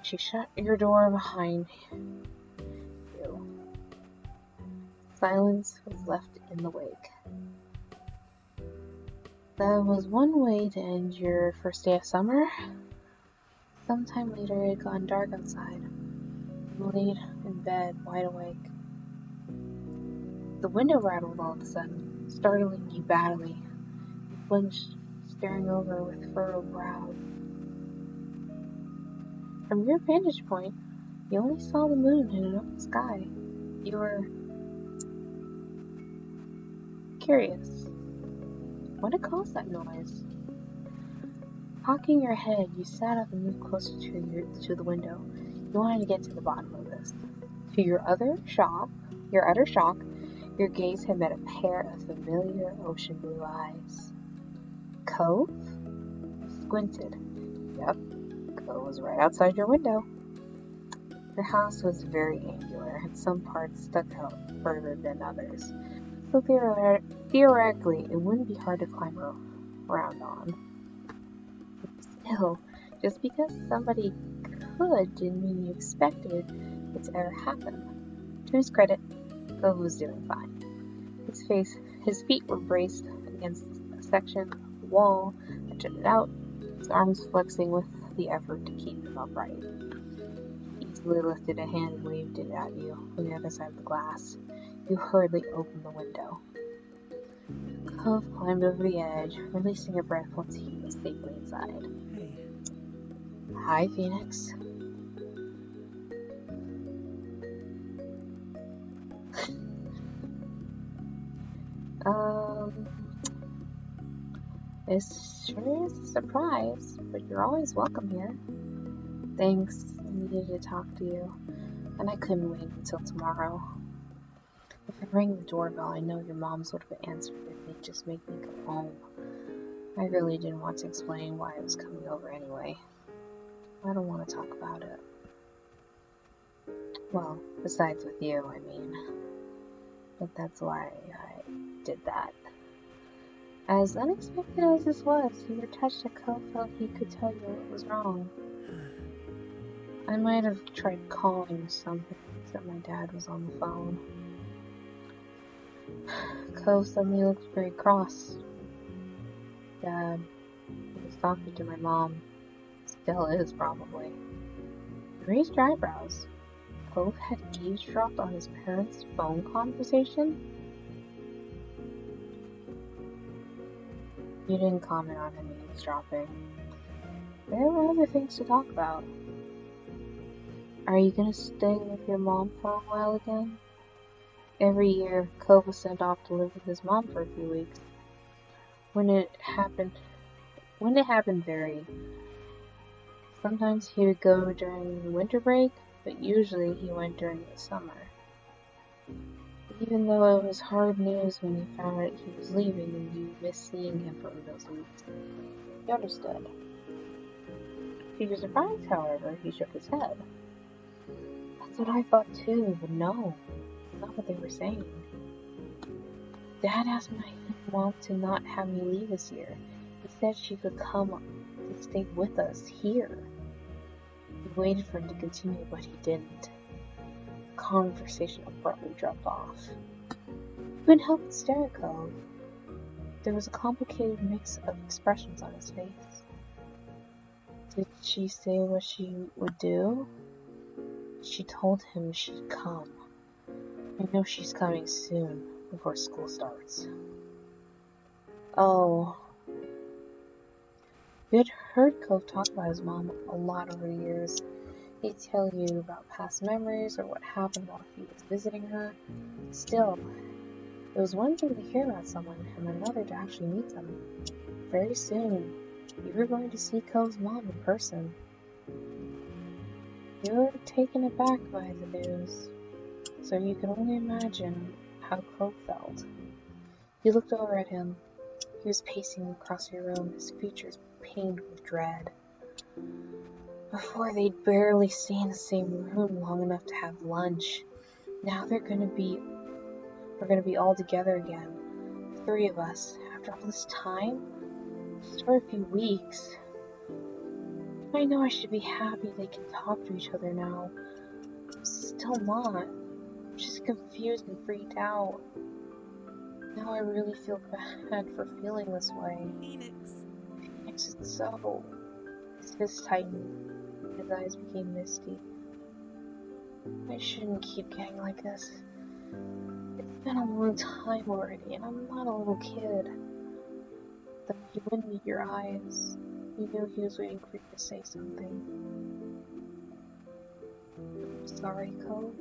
she shut your door behind you. Silence was left in the wake. That was one way to end your first day of summer. Sometime later, it had gone dark outside. You laid in bed, wide awake. The window rattled all of a sudden, startling you badly. You flinched, staring over with furrowed brow. From your vantage point, you only saw the moon in an open sky. You were curious. What had caused that noise? Cocking your head, you sat up and moved closer to the window. You wanted to get to the bottom of this. To your utter shock, your gaze had met a pair of familiar ocean blue eyes. Cove? Squinted. Yep, Cove was right outside your window. Your house was very angular, and some parts stuck out further than others. So theoretically, it wouldn't be hard to climb around on. Still, just because somebody could didn't mean you expected it to ever happen. To his credit, Cove was doing fine. His feet were braced against a section of the wall that jutted out, his arms flexing with the effort to keep them upright. He easily lifted a hand and waved it at you from the other side of the glass. You hurriedly opened the window. Cove climbed over the edge, releasing a breath once he was safely inside. Hey. Hi, Phoenix. It sure is a surprise, but you're always welcome here. Thanks, I needed to talk to you, and I couldn't wait until tomorrow. If I rang the doorbell, I know your moms would have answered it, and it'd just make me go home. I really didn't want to explain why I was coming over anyway. I don't want to talk about it. Well, besides with you, I mean. But that's why I did that. As unexpected as this was, you were touched that Cove felt he could tell you what was wrong. I might have tried calling something, except my dad was on the phone. Cove suddenly looked very cross. Dad, he was talking to my mom. Still is, probably. He raised your eyebrows. Cove had eavesdropped on his parents' phone conversation? You didn't comment on him eavesdropping. There were other things to talk about. Are you gonna stay with your mom for a while again? Every year, Cove was sent off to live with his mom for a few weeks. When it happened varied. Sometimes he would go during the winter break, but usually he went during the summer. Even though it was hard news when you found out he was leaving and you missed seeing him for those weeks, he understood. To your surprise, however, he shook his head. That's what I thought too, but no, not what they were saying. Dad asked my mom to not have me leave this year. He said she could come to stay with us here. He waited for him to continue, but he didn't. The conversation abruptly dropped off. You couldn't help but stare at Cove. There was a complicated mix of expressions on his face. Did she say what she would do? She told him she'd come. I know she's coming soon, before school starts. Oh. We had heard Cove talk about his mom a lot over the years. He'd tell you about past memories or what happened while he was visiting her. Still, it was one thing to hear about someone and another to actually meet them. Very soon, you were going to see Cove's mom in person. You were taken aback by the news, so you can only imagine how Cove felt. You looked over at him. He was pacing across your room, his features pained with dread. Before, they'd barely stay in the same room long enough to have lunch. Now we're gonna be all together again. The three of us. After all this time? Just for a few weeks. I know I should be happy they can talk to each other now. I'm still not. I'm just confused and freaked out. Now I really feel bad for feeling this way. Phoenix. It's so... His fist tightened. His eyes became misty. I shouldn't keep getting like this. It's been a long time already, and I'm not a little kid. Though he wouldn't meet your eyes, you knew he was waiting for you to say something. I'm sorry, Cove.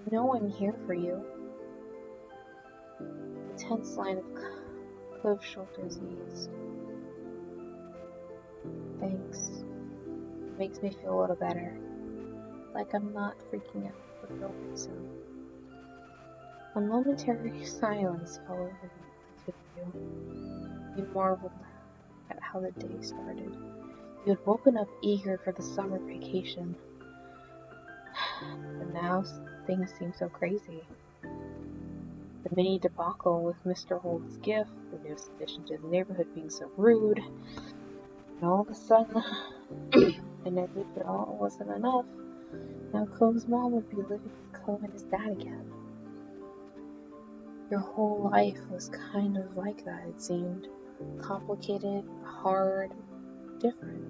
I know I'm here for you. tense line of Cove's shoulders eased. Thanks. It makes me feel a little better. Like I'm not freaking out for no reason. A momentary silence fell over the two of you. You marveled at how the day started. You had woken up eager for the summer vacation. But now things seem so crazy. The mini debacle with Mr. Holt's gift, the newest addition to the neighborhood being so rude, and all of a sudden, and as if it all wasn't enough, now Cove's mom would be living with Cove and his dad again. Your whole life was kind of like that, it seemed. Complicated, hard, different.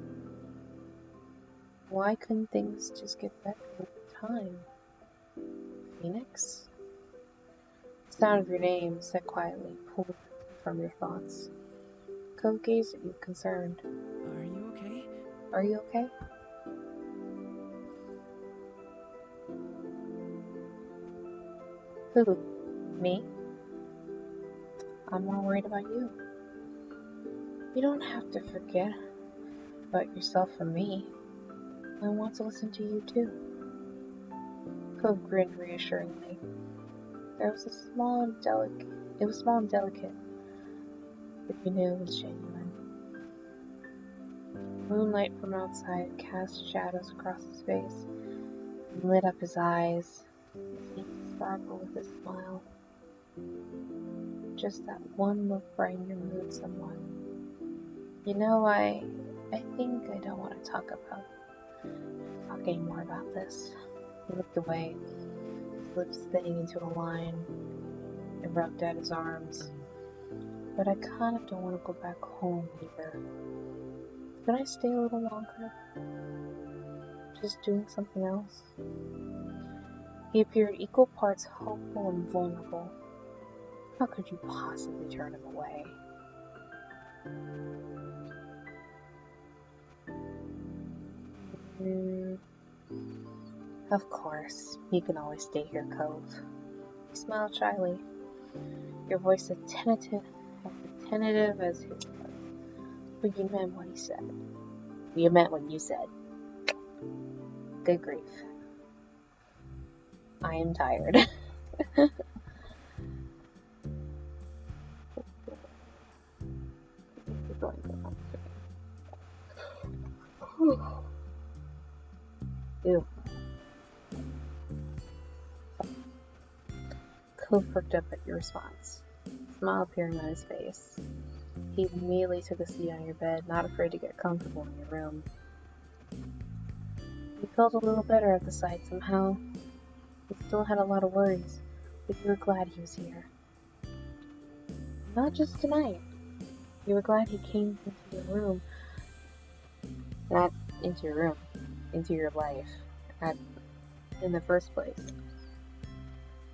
Why couldn't things just get better over time? Phoenix? The sound of your name, said quietly, pulled from your thoughts. Cove gazed at you, concerned. Are you okay? Are you okay? Who? Me? I'm more worried about you. You don't have to forget about yourself for me. I want to listen to you too. Cove grinned reassuringly. It was small and delicate, but you knew it was genuine. Moonlight from outside cast shadows across his face and lit up his eyes. It seemed to sparkle with a smile. Just that one look brightened your mood somewhat. You know, I think I don't want to talk anymore about this. He looked away, his lips thinning into a line, and rubbed at his arms. But I kind of don't want to go back home either. Could I stay a little longer? Just doing something else? He appeared equal parts hopeful and vulnerable. How could you possibly turn him away? Of course, you can always stay here, Cove. He smiled shyly, your voice as tentative as his was. But you meant what he said. You meant what you said. Good grief. I am tired. Ew. Cove perked up at your response, a smile appearing on his face. He immediately took a seat on your bed, not afraid to get comfortable in your room. You felt a little better at the sight somehow. You still had a lot of worries, but you were glad he was here. Not just tonight. You were glad he came into your room. Not into your room, into your life, in the first place.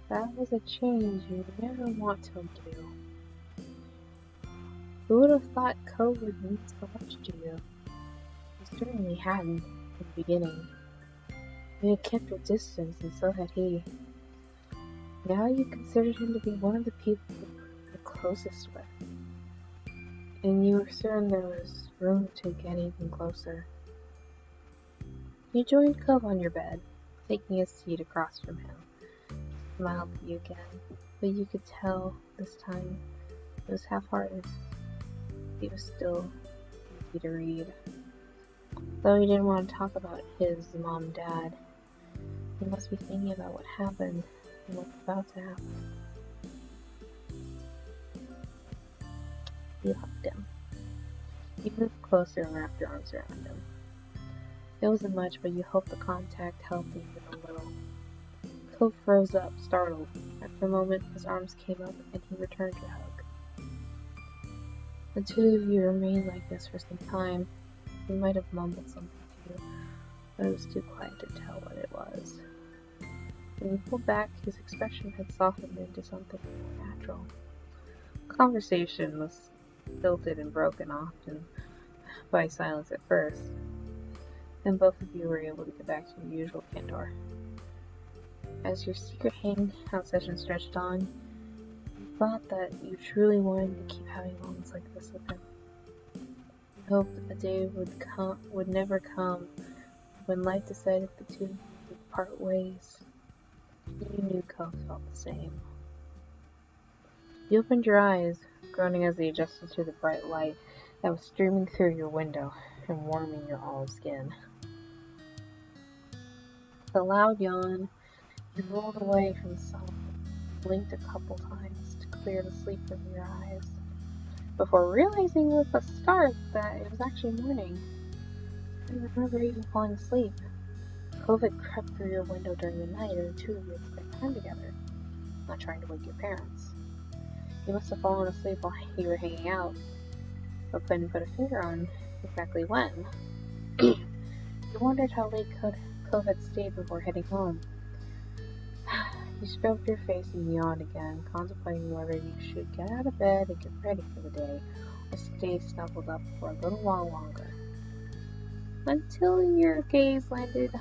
That was a change you'd never want to undo. Who would have thought Cove would mean so much to you? You certainly hadn't in the beginning. You had kept your distance, and so had he. Now you considered him to be one of the people you were closest with. And you were certain there was room to get even closer. You joined Cove on your bed, taking a seat across from him. He smiled at you again, but you could tell this time it was half-hearted. He was still easy to read. Though he didn't want to talk about his mom and dad, he must be thinking about what happened and what's about to happen. You hugged him. You moved closer and wrapped your arms around him. It wasn't much, but you hoped the contact helped even a little. Cove froze up, startled. After a moment, his arms came up and he returned your hug. The two of you remained like this for some time. He might have mumbled something to you, but it was too quiet to tell what it was. When you pulled back, his expression had softened into something more natural. Conversation was stilted and broken often by silence at first. Then both of you were able to get back to your usual candor. As your secret hangout session stretched on, you thought that you truly wanted to keep having moments like this with him. You hoped a day would never come when life decided the two would part ways. You knew Cove felt the same. You opened your eyes, groaning as they adjusted to the bright light that was streaming through your window and warming your olive skin. With a loud yawn, you rolled away from the sun, blinked a couple times to clear the sleep from your eyes, before realizing with a start that it was actually morning. You didn't remember even falling asleep. Cove had crept through your window during the night and the two of you had spent time together, not trying to wake your parents. You must have fallen asleep while you were hanging out, but couldn't put a finger on exactly when. You wondered how late Cove had stayed before heading home. You scrubbed your face and yawned again, contemplating whether you should get out of bed and get ready for the day, or stay snuggled up for a little while longer. Until your gaze landed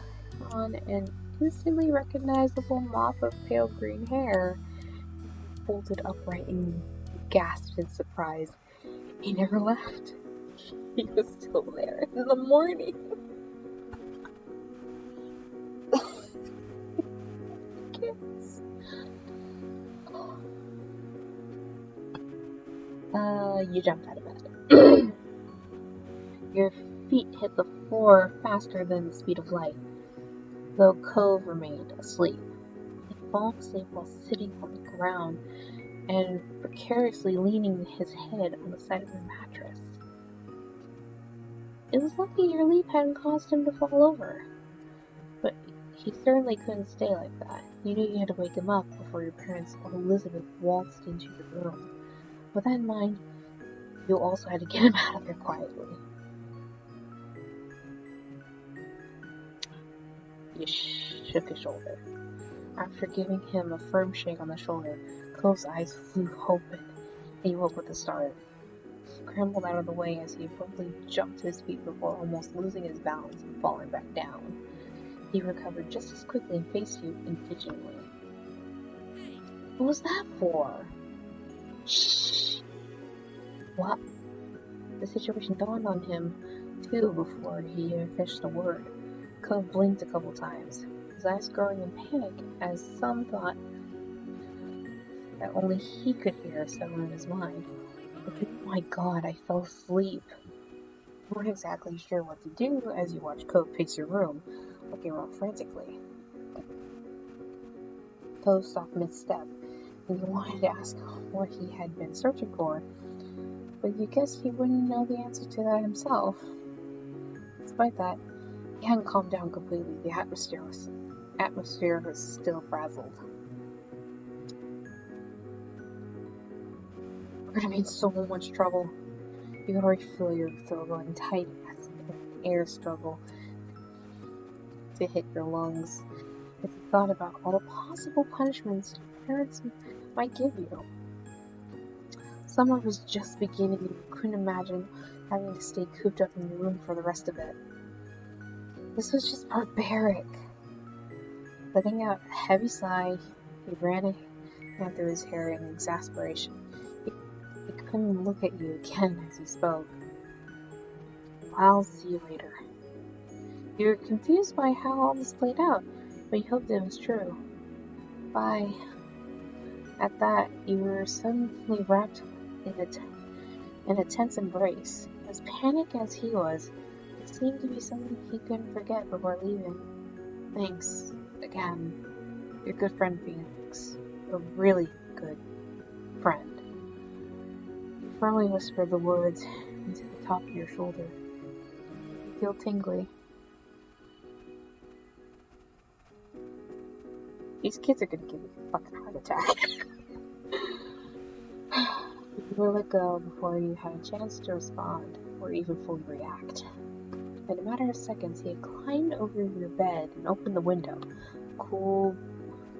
on an instantly recognizable mop of pale green hair. You folded upright and gasped in surprise. He never left. He was still there in the morning. You jumped out of bed. Your feet hit the floor faster than the speed of light, though Cove remained asleep. He'd fallen asleep while sitting on the ground and precariously leaning his head on the side of the mattress. It was lucky your leap hadn't caused him to fall over, but he certainly couldn't stay like that. You knew you had to wake him up before your parents or Elizabeth waltzed into your room. With that in mind, you also had to get him out of there quietly. You shook his shoulder. After giving him a firm shake on the shoulder, Cove's eyes flew open, and he woke with a start. He scrambled out of the way as he abruptly jumped to his feet before almost losing his balance and falling back down. He recovered just as quickly and faced you impatiently. What was that for? Shh! What? The situation dawned on him, too, before he even finished the word. Cove blinked a couple times, his eyes growing in panic as some thought that only he could hear settle in his mind. But oh my god, I fell asleep. You weren't exactly sure what to do as you watched Cove pace your room, looking around frantically. Cove stopped mid-step, and you wanted to ask what he had been searching for, but you guessed he wouldn't know the answer to that himself. Despite that, he hadn't calmed down completely. The atmosphere was still frazzled. We're gonna be in so much trouble. You could already feel your throat going tight as the air struggled to hit your lungs. As you thought about all the possible punishments your parents might give you. Summer was just beginning and you couldn't imagine having to stay cooped up in your room for the rest of it. This was just barbaric. Letting out a heavy sigh, he ran a hand through his hair in exasperation. He couldn't look at you again as he spoke. I'll see you later. You were confused by how all this played out, but you hoped it was true. Bye. At that, you were suddenly wrapped in a tense embrace. As panicked as he was, it seemed to be something he couldn't forget before leaving. Thanks, again. Your good friend Phoenix. A really good friend. You firmly whispered the words into the top of your shoulder. You feel tingly. These kids are gonna give you a fucking heart attack. You were let go before you had a chance to respond or even fully react. In a matter of seconds, he had climbed over your bed and opened the window. A cool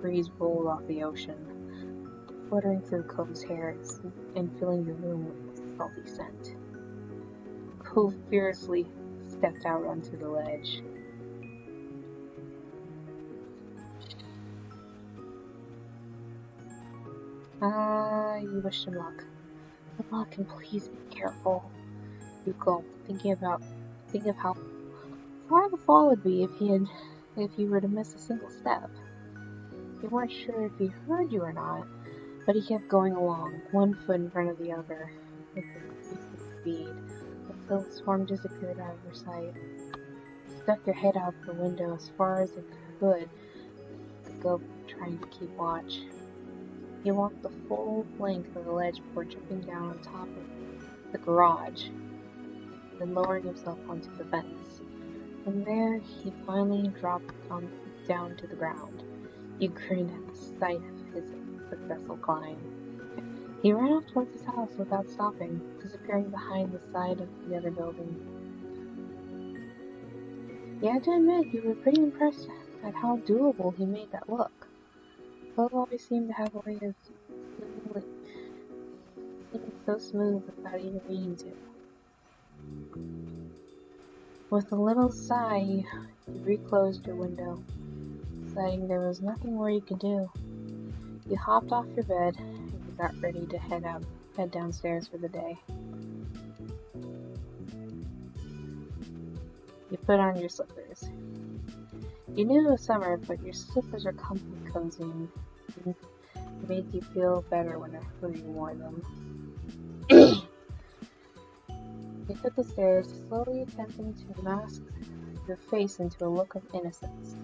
breeze rolled off the ocean, fluttering through Cove's hair and filling your room with a salty scent. Cove fiercely stepped out onto the ledge. You wished him luck. Good luck, and please be careful. You gulped, thinking of how far the fall would be if you were to miss a single step. You weren't sure if he heard you or not, but he kept going along, one foot in front of the other, with increasing speed, until the swarm disappeared out of your sight. You stuck your head out the window as far as it could go, trying to keep watch. You walked the full length of the ledge before jumping down on top of the garage, then lowering himself onto the fence. From there, he finally dropped down to the ground. You grinned at the sight of his successful climb. He ran off towards his house without stopping, disappearing behind the side of the other building. You had to admit you were pretty impressed at how doable he made that look. Cove always seemed to have a way of seeming so smooth without even meaning to. With a little sigh, you reclosed your window, deciding there was nothing more you could do. You hopped off your bed and got ready to head downstairs for the day. You put on your slippers. You knew it was summer, but your slippers are comfy, cozy, and made you feel better whenever you wore them. You took the stairs, slowly attempting to mask your face into a look of innocence.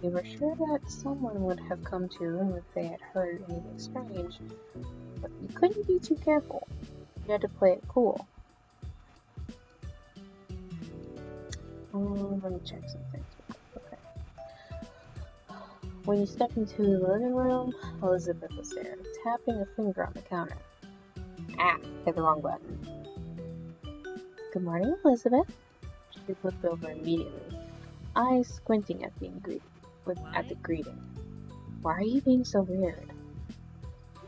You were sure that someone would have come to your room if they had heard anything strange, but you couldn't be too careful. You had to play it cool. Let me check some things. Okay. When you stepped into the living room, Elizabeth was there, tapping a finger on the counter. Ah, hit the wrong button. Good morning, Elizabeth. She flipped over immediately, eyes squinting at the greeting. Why are you being so weird?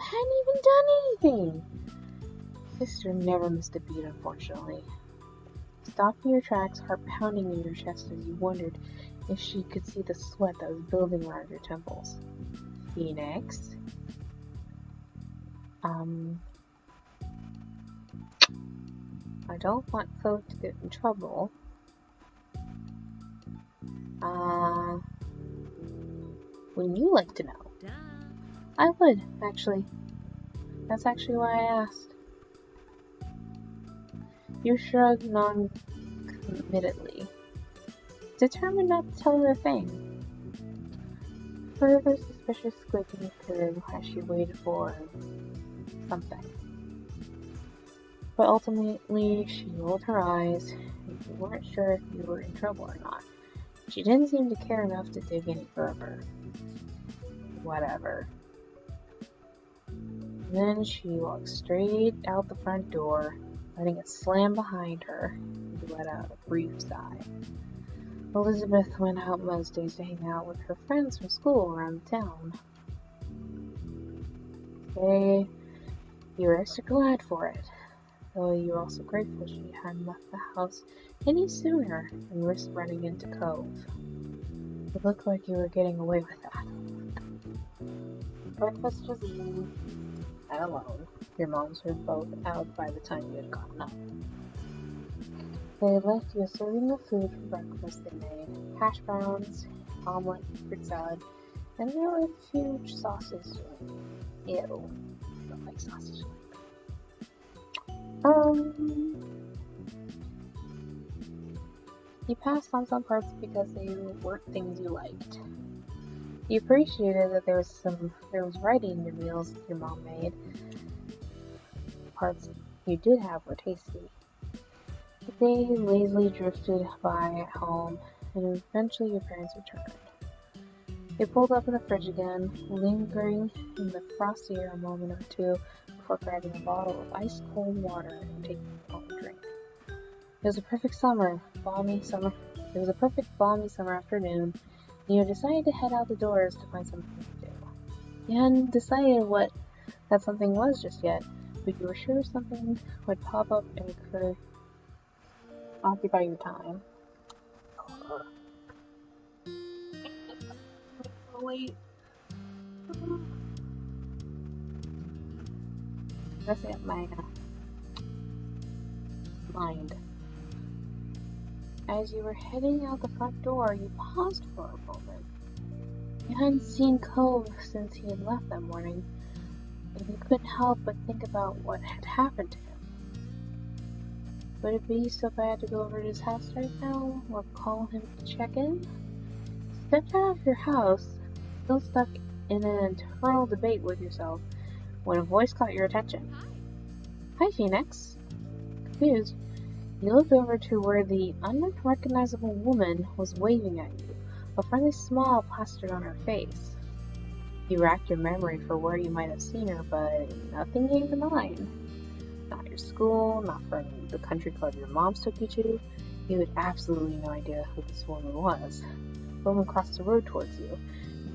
I hadn't even done anything! Sister never missed a beat, unfortunately. Stopped in your tracks, heart pounding in your chest as you wondered if she could see the sweat that was building around your temples. Phoenix? I don't want Cove to get in trouble. Wouldn't you like to know? Duh. I would, actually. That's actually why I asked. You shrugged non-committedly, determined not to tell her a thing. Further suspicious squeaking occurred as she waited for something. But ultimately, she rolled her eyes, and you weren't sure if you were in trouble or not. She didn't seem to care enough to dig any further. Whatever. Then she walked straight out the front door, letting it slam behind her, and let out a brief sigh. Elizabeth went out most days to hang out with her friends from school around town. Today, you were extra glad for it, though you were also grateful she hadn't left the house any sooner and risked running into Cove. It looked like you were getting away with that. Breakfast was eaten, and alone. Your moms were both out by the time you had gotten up. They left you a serving of food for breakfast they made. Hash browns, omelet, fruit salad, and there were a few sausages. Ew. I don't like sausage. You passed on some parts because they weren't things you liked. You appreciated that there was variety in your meals that your mom made. Parts you did have were tasty. The day lazily drifted by at home, and eventually your parents returned. They pulled up in the fridge again, lingering in the frosty air a moment or two before grabbing a bottle of ice-cold water and taking a long drink. It was a perfect balmy summer afternoon, and you decided to head out the doors to find something to do. You hadn't decided what that something was just yet, but you were sure something would pop up and occupy your time. Wait. messing up my mind. As you were heading out the front door, you paused for a moment. You hadn't seen Cove since he had left that morning, and you couldn't help but think about what had happened to him. Would it be so bad to go over to his house right now, or call him to check in? You stepped out of your house, still stuck in an internal debate with yourself, when a voice caught your attention. Hi, Phoenix. Confused, you looked over to where the unrecognizable woman was waving at you, a friendly smile plastered on her face. You racked your memory for where you might have seen her, but nothing came to mind. Not your school, not from the country club your moms took you to. You had absolutely no idea who this woman was. The woman crossed the road towards you.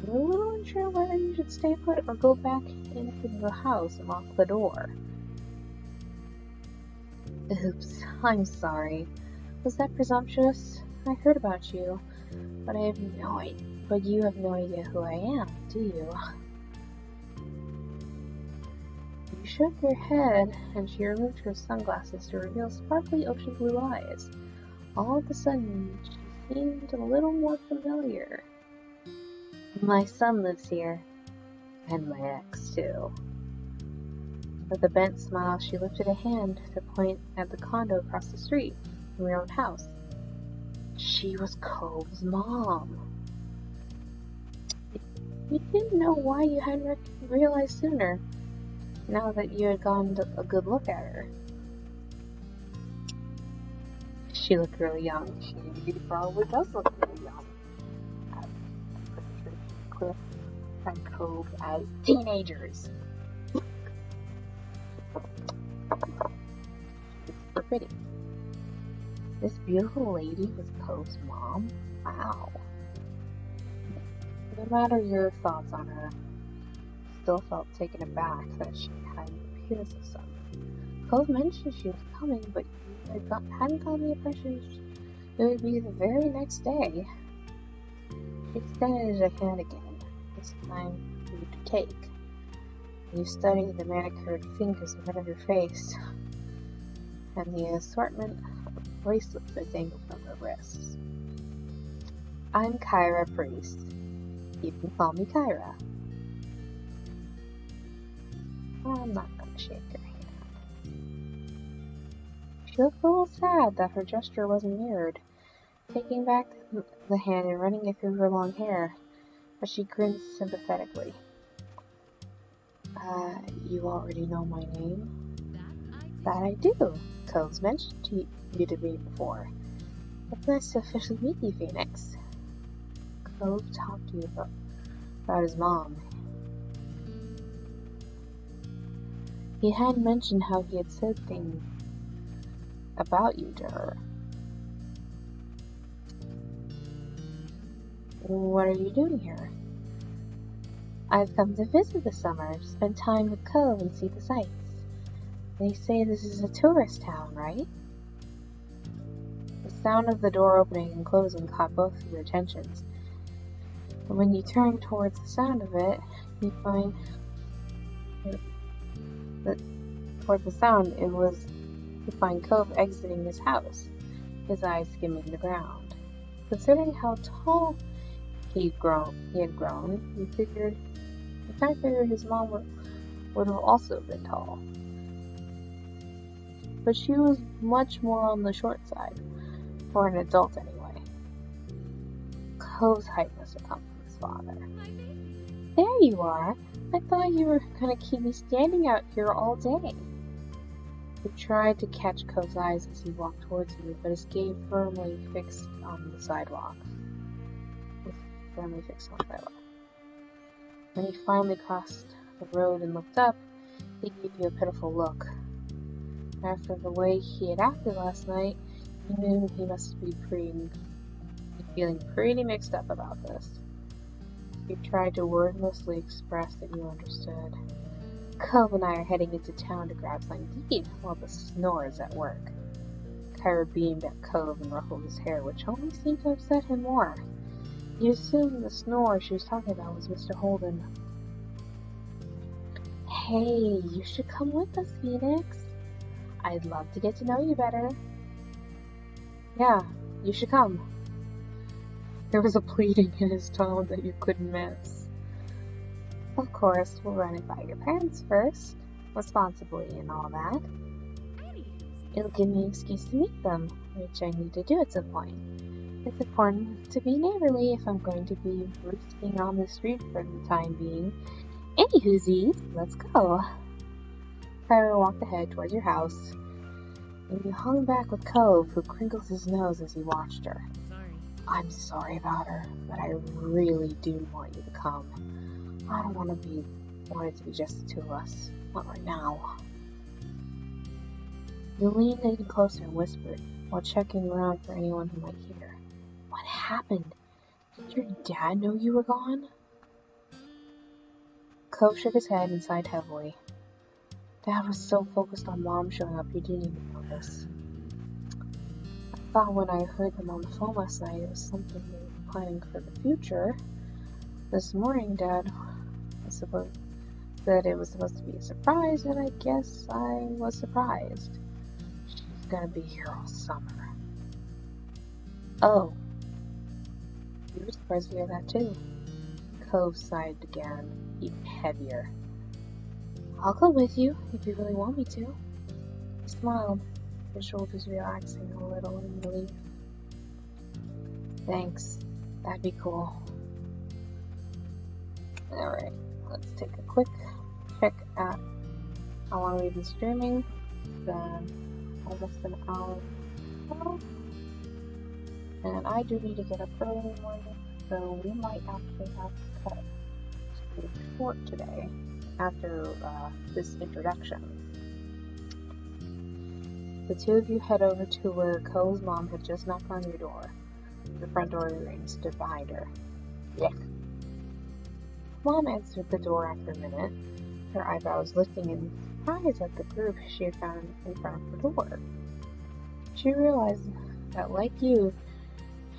You were a little unsure whether you should stay put or go back into the house and lock the door. Oops, I'm sorry. Was that presumptuous? I heard about you, but you have no idea who I am, do you? You shook your head, and she removed her sunglasses to reveal sparkly ocean blue eyes. All of a sudden, she seemed a little more familiar. My son lives here, and my ex, too. With a bent smile, she lifted a hand to point at the condo across the street from your own house. She was Cove's mom. You didn't know why you hadn't realized sooner, now that you had gotten a good look at her. She looked really young. She probably does look really young. I'm pretty sure Cliff and Cove as teenagers. Super pretty. This beautiful lady was Cove's mom? Wow. No matter your thoughts on her, still felt taken aback that she hadn't appeared so sudden. Cove mentioned she was coming, but you hadn't gotten the impression it would be the very next day. She extended a hand again, this time for you to take. You studied the manicured fingers in front of your face, and the assortment of bracelets that dangled from her wrists. I'm Kyra Priest. You can call me Kyra. I'm not going to shake her hand. She looked a little sad that her gesture wasn't mirrored, taking back the hand and running it through her long hair, but she grinned sympathetically. You already know my name? That I do. Cove's mentioned you to me before. It's nice to officially meet you, Phoenix. Cove talked to you about his mom. He had mentioned how he had said things about you to her. What are you doing here? I've come to visit this summer, to spend time with Cove and see the sights. They say this is a tourist town, right? The sound of the door opening and closing caught both of your attentions. And when you turn towards the sound of it, you find that toward the sound, you find Cove exiting his house, his eyes skimming the ground. Considering how tall he had grown, you kind of figured his mom would have also been tall. But she was much more on the short side, for an adult anyway. Cove's height must have come from his father. There you are! I thought you were gonna keep me standing out here all day. You tried to catch Cove's eyes as he walked towards you, but his gaze firmly fixed on the sidewalk. When he finally crossed the road and looked up, he gave you a pitiful look. After the way he had acted last night, you knew he must be feeling pretty mixed up about this. You tried to wordlessly express that you understood. Cove and I are heading into town to grab something to eat while the snore is at work. Kyra beamed at Cove and ruffled his hair, which only seemed to upset him more. You assumed the snore she was talking about was Mr. Holden. Hey, you should come with us, Phoenix. I'd love to get to know you better. Yeah, you should come. There was a pleading in his tone that you couldn't miss. Of course, we'll run it by your parents first, responsibly and all that. It'll give me an excuse to meet them, which I need to do at some point. It's important to be neighborly if I'm going to be roosting on the street for the time being. Anywhoosies, let's go. Kyra walked ahead towards your house, and you hung back with Cove, who crinkles his nose as he watched her. I'm sorry about her, but I really do want you to come. I don't want it to be just the two of us. Not right now. You leaned in closer and whispered, while checking around for anyone who might hear. What happened? Did your dad know you were gone? Cove shook his head and sighed heavily. Dad was so focused on Mom showing up he didn't even notice. I thought when I heard them on the phone last night it was something they were planning for the future. This morning, Dad said it was supposed to be a surprise, and I guess I was surprised. She's gonna be here all summer. Oh. You were surprised to hear that too. Cove sighed again, even heavier. I'll go with you, if you really want me to. He smiled, his shoulders relaxing a little in relief. Thanks. That'd be cool. Alright, let's take a quick check at how long we've been streaming. It's been almost an hour. And I do need to get up early in the morning, so we might actually have to cut short today after this introduction. The two of you head over to where Cole's mom had just knocked on your door. The front door remains stood behind her. Yuck. Mom answered the door after a minute, her eyebrows lifting in surprise at the group she had found in front of her door. She realized that, like you,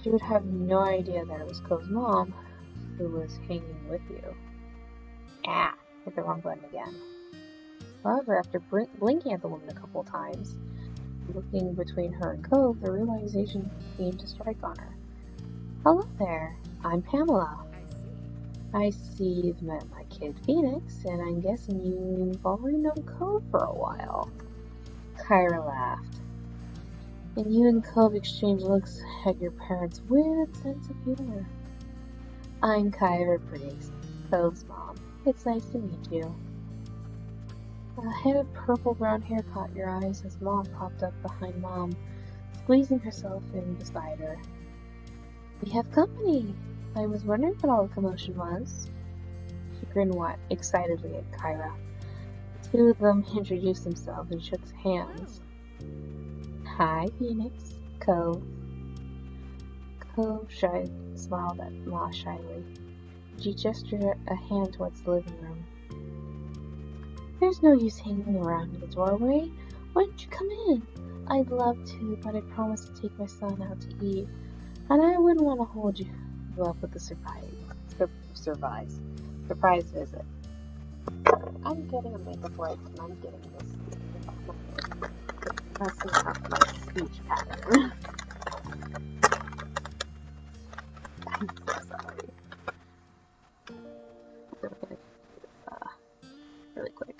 she would have no idea that it was Cole's mom who was hanging with you. Ah, hit the wrong button again. However, after blinking at the woman a couple times, looking between her and Cove, the realization seemed to strike on her. Hello there, I'm Pamela. I see you've met my kid Phoenix, and I'm guessing you've already known Cove for a while. Kyra laughed. And you and Cove exchanged looks at your parents' weird sense of humor. I'm Kyra Briggs, Cove's mom. It's nice to meet you. A head of purple-brown hair caught your eyes as Mom popped up behind Mom, squeezing herself in beside her. We have company! I was wondering what all the commotion was. She grinned excitedly at Kyra. The two of them introduced themselves and shook hands. Hi, Phoenix. Cove. Cove smiled at Ma shyly. She gestured a hand towards the living room. There's no use hanging around in the doorway. Why don't you come in? I'd love to, but I promised to take my son out to eat, and I wouldn't want to hold you up with a surprise visit. I'm getting a makeup wipe, and I'm getting this. Messing up my speech pattern. I'm so sorry. So we're gonna do this really quick.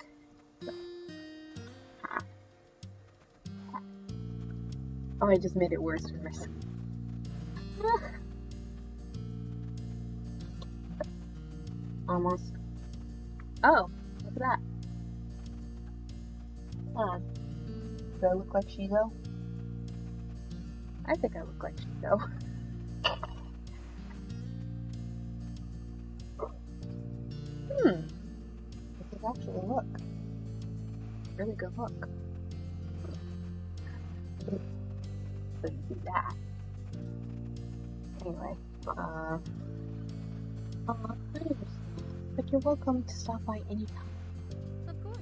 Oh, I just made it worse for myself. Almost. Oh, look at that. Do I look like Shizo? I think I look like Shizo. This is actually a look. Really good look. Couldn't do that. Anyway, but you're welcome to stop by anytime. Of course.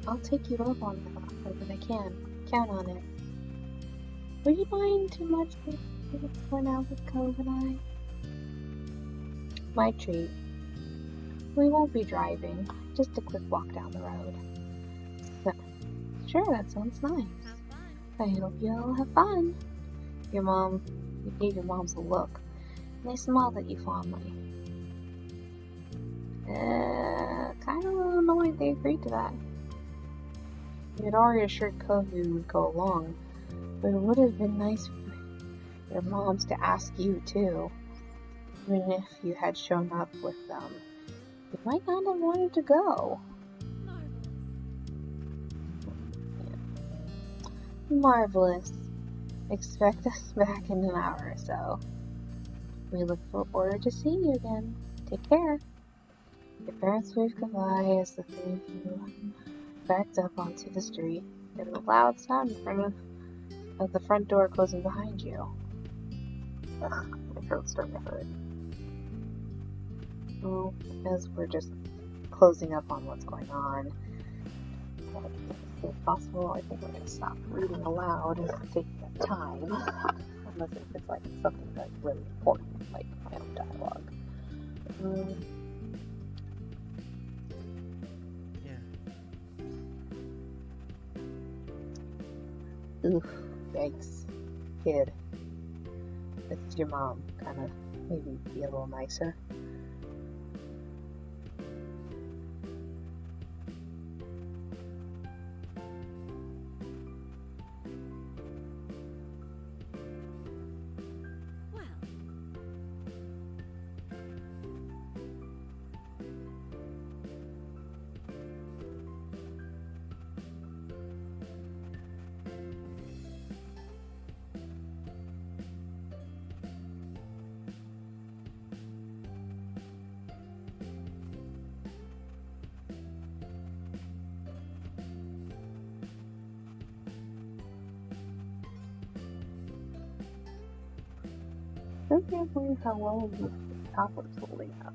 I'll take you up on that offer when I can. Count on it. Would you mind too much if it's going out with Cove and I? my treat. We won't be driving, just a quick walk down the road. So, sure, that sounds nice. I hope you all have fun. You gave your moms a look, and they smiled at you fondly. Kind of annoyed they agreed to that. You had already assured Cove you would go along, but it would have been nice for your moms to ask you too. Even if you had shown up with them, you might not have wanted to go. Marvelous. Expect us back in an hour or so. We look forward to seeing you again. Take care. Your parents waved goodbye as the three of you backed up onto the street. There was a loud sound in front of the front door closing behind you. Ugh, my throat's starting to hurt. Well, as we're just closing up on what's going on, if possible, I think we're going to stop reading aloud and take the time. Unless it's like something that's really important, like my own dialogue. Oof, thanks, kid. It's your mom. Kind of maybe be a little nicer. I can't believe how well this tablet's holding up.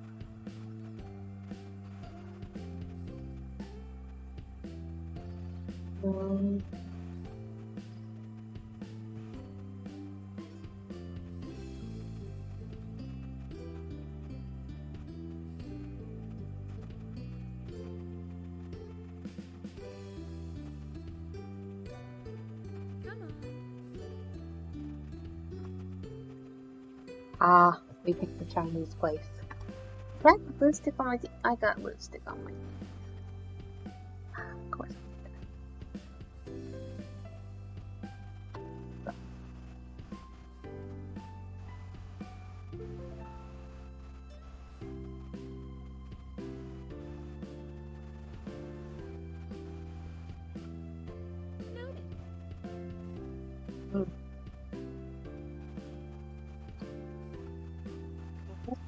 Ah, we picked the Chinese place. Got lipstick on my teeth. I got lipstick on my teeth. Of course.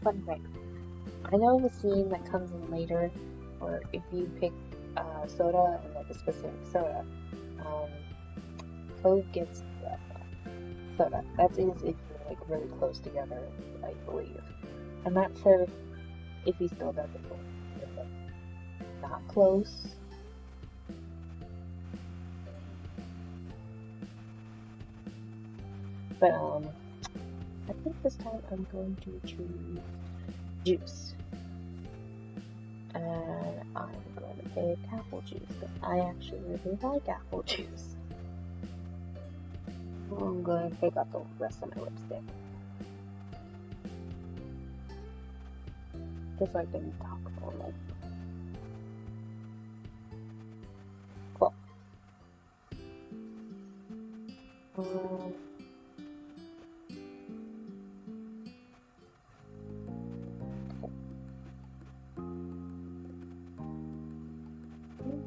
Fun fact. I know the scene that comes in later, or if you pick soda and like a specific soda, Cove gets the soda. That is if you're like really close together, I believe. I'm not sure if he still does it, if it's not close. But I think this time I'm going to choose juice. And I'm going to pick apple juice because I actually really like apple juice. I'm going to pick up the rest of my lipstick. Just so I can talk normal. Cool. I'm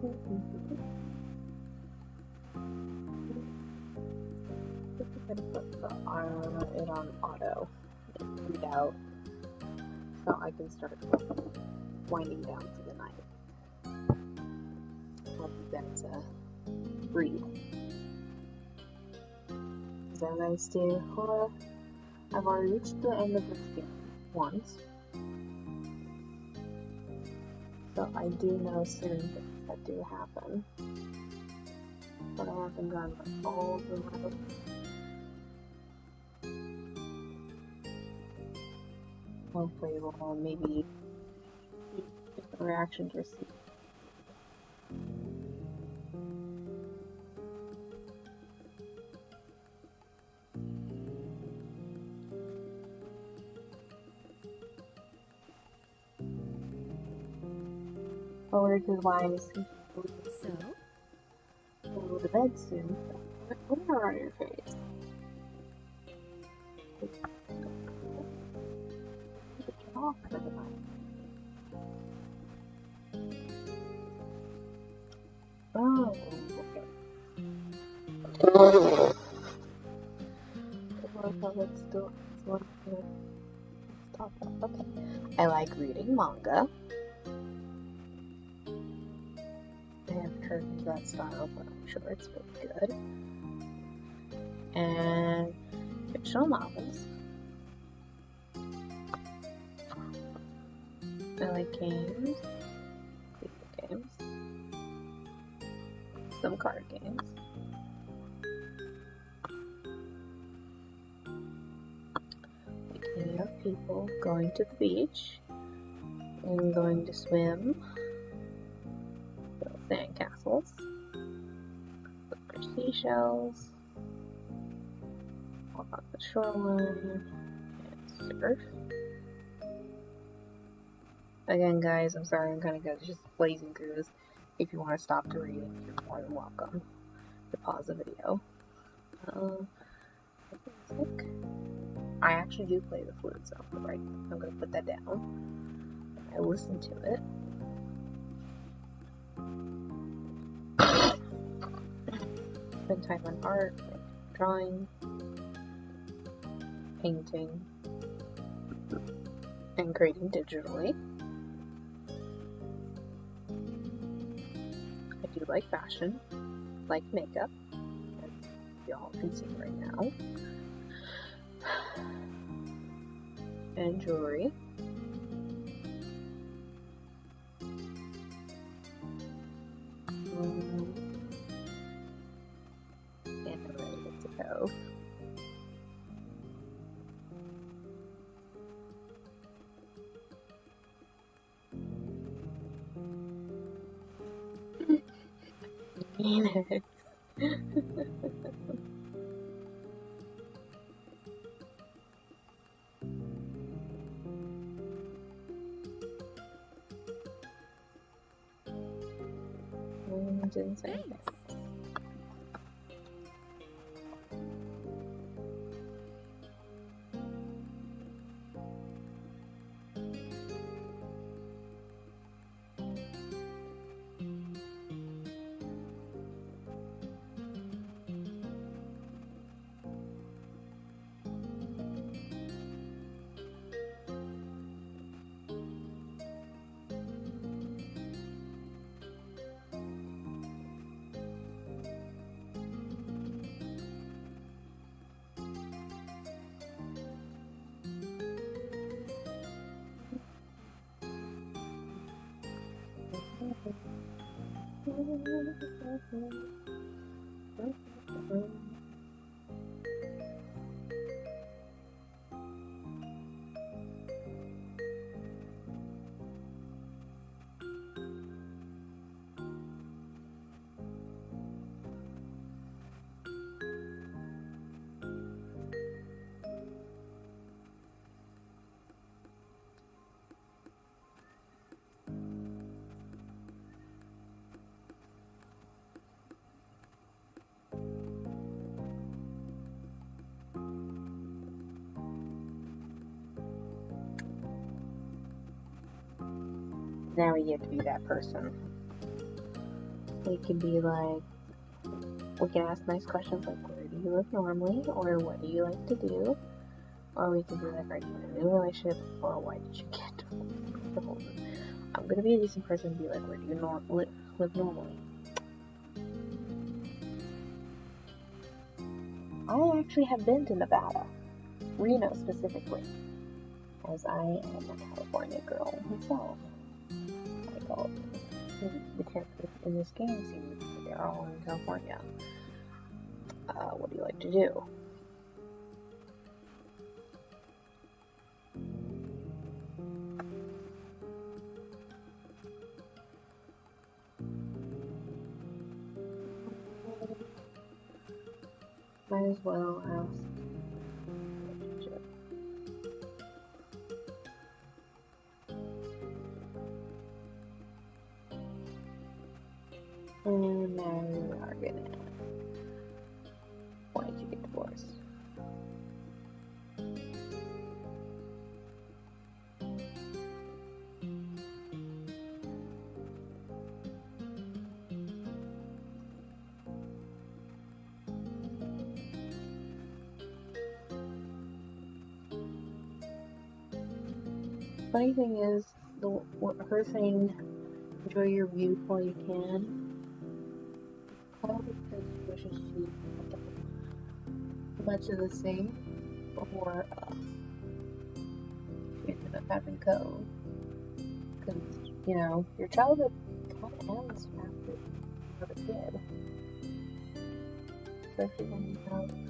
going to put it on auto and read out so I can start winding down to the night. I'll be then to read. Is that nice too? Well, I've already reached the end of this game once. So I do know certain things that do happen. But I haven't gone all the way. Oh, playable and maybe see different reactions received. Forward to wise. So? Go to bed soon. What are your face? Oh, okay. Let's do it. Stop that. Okay. I like reading manga. I haven't heard of that style, but I'm sure it's really good. And fictional novels. I like games. Video games. Some card games. Waking up people, going to the beach, and going to swim, build sandcastles, look for seashells, walk on the shoreline, and surf. Again, guys, I'm sorry, I'm kind of just blazing through this. If you want to stop to read it, you're more than welcome to pause the video. I actually do play the flute, so I'm going to put that down. I listen to it. Spend time on art, like drawing, painting, and creating digitally. I do like fashion, like makeup, as y'all can see right now, and jewelry. And I'm ready to go. Didn't say anything. Now we get to be that person. We can be like, we can ask nice questions like, where do you live normally? Or what do you like to do? Or we can be like, are you in a new relationship? Or why did you get divorced? I'm gonna be a decent person and be like, where do you live normally? I actually have been to Nevada, Reno specifically, as I am a California girl myself. Like all the characters in this game seem to be they're all in California. What do you like to do? Might as well ask. And now we are gonna. Why did you get divorced? Funny thing is, her saying, enjoy your youth while you can, probably because she wishes she had done much of the same before she ended up having Cove. Because, you know, your childhood kind of ends after you have a kid. Especially when you have a baby.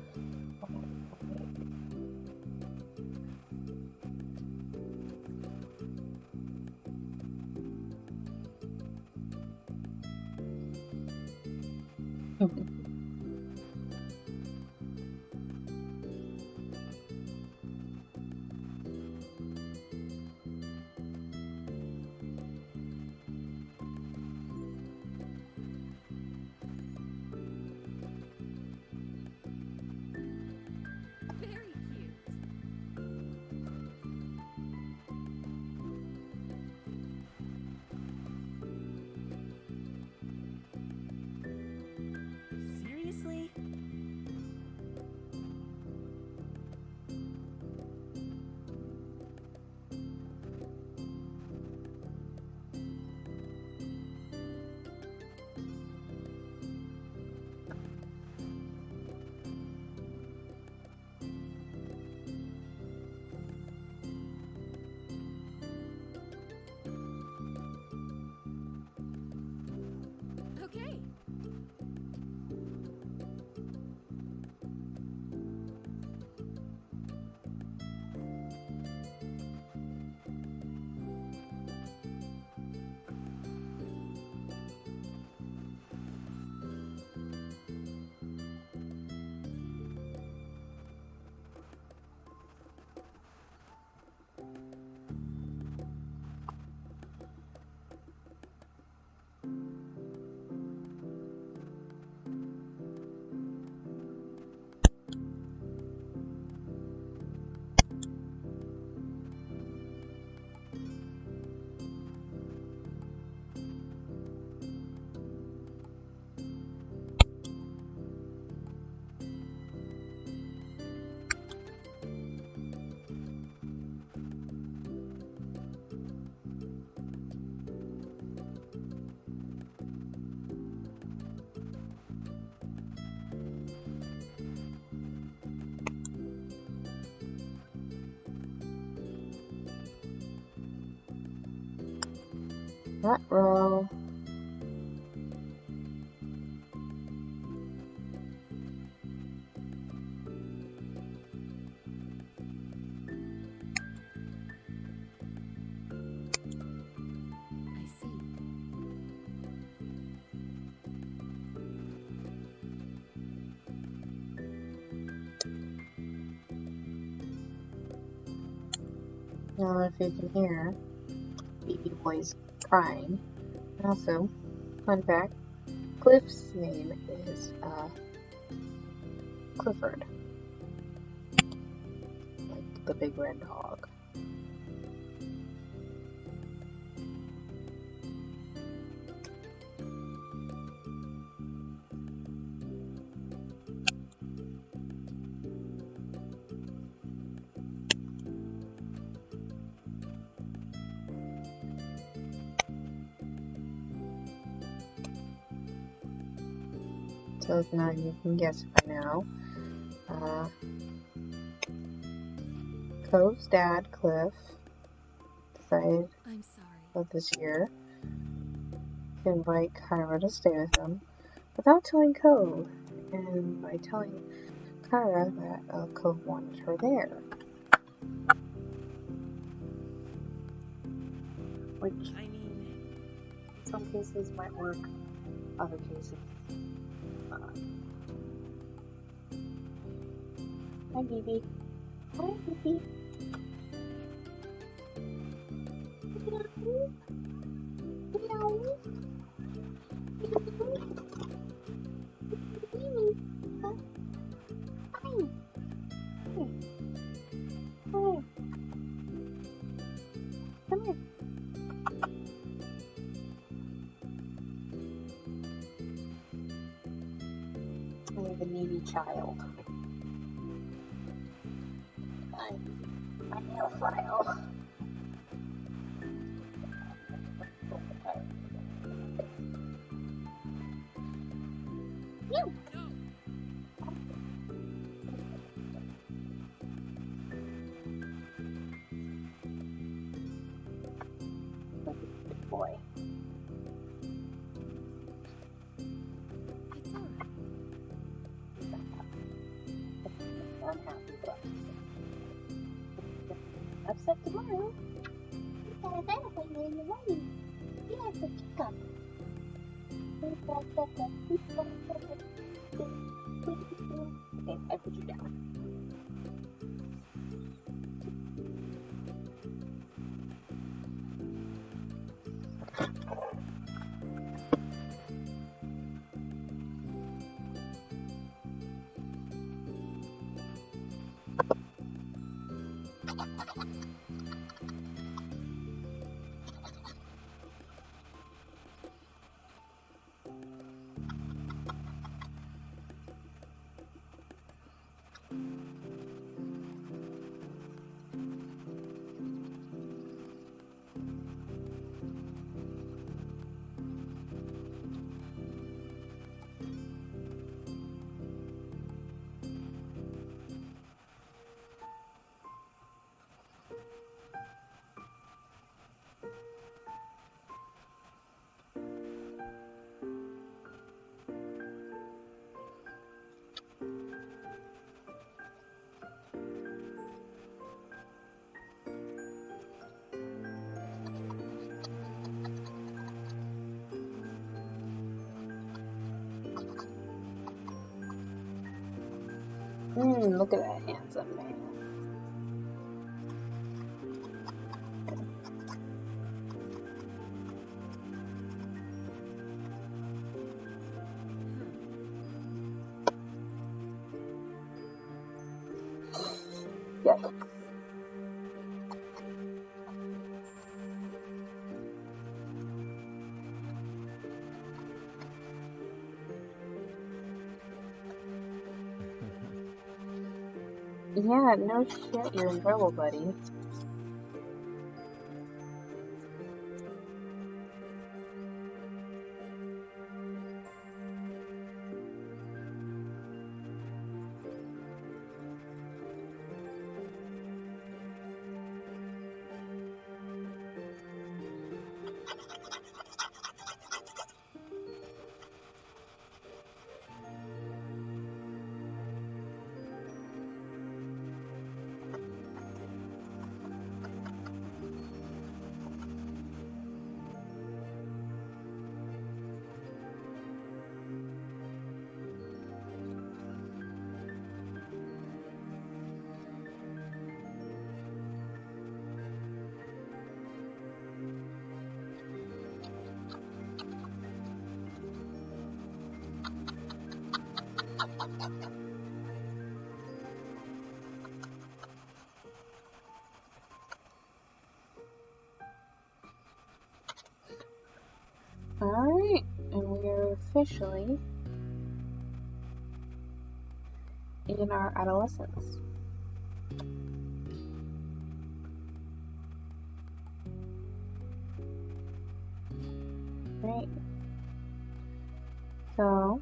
Very cute. Seriously? Okay. Not roll. I see. Now, if you can hear, baby boy's crying. And also, fun fact, Cliff's name is Clifford, like the big red dog. So if not, you can guess by now. Cove's dad, Cliff, decided I'm sorry. this year to invite Kyra to stay with him without telling Cove, and by telling Kyra that Cove wanted her there. Which, I mean, in some cases might work, other cases Hi, baby. Hi, baby. Meow. Meow. Huh? Hi. Here. Come here. Come here. I'm the needy child. My nail file. No. Good boy. It's alright. Unhappy book. Upset tomorrow. You got a bad appointment in the morning. You have to pick up. Okay, I put you down. Look at that handsome man. Yeah. Yeah, no shit, you're in trouble, buddy. Alright, and we are officially in our adolescence. Right? So,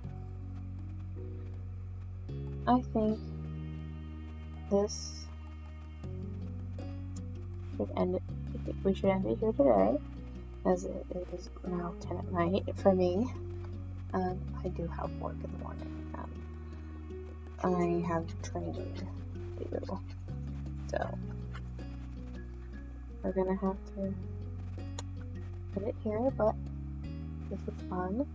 I think this should end it. We should end it here today, as it is now 10 at night for me. I do have work in the morning. I have training to do. So, we're gonna have to put it here, but this was fun.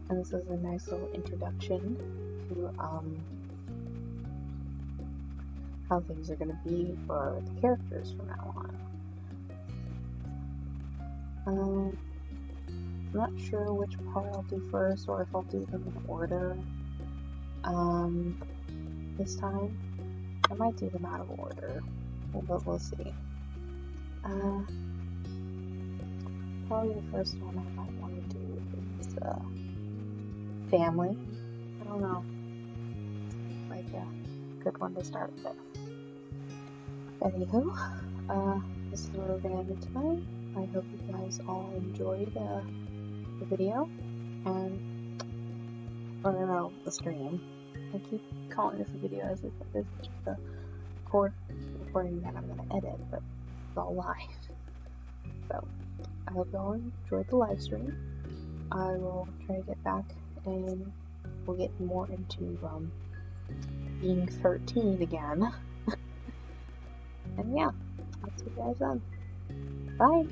And this is a nice little introduction to how things are going to be for the characters from now on. I'm not sure which part I'll do first, or if I'll do them in order this time. I might do them out of order, but we'll see. Probably the first one I might want to do is family. I don't know, like a good one to start with. Anywho, this is where we're gonna end it tonight. I hope you guys all enjoyed the video, and or no, the stream. I keep calling this a video as if it's just a recording that I'm gonna edit, but it's all live. So I hope you all enjoyed the live stream. I will try to get back and we'll get more into being 13 again. And yeah, I'll see you guys then. Bye!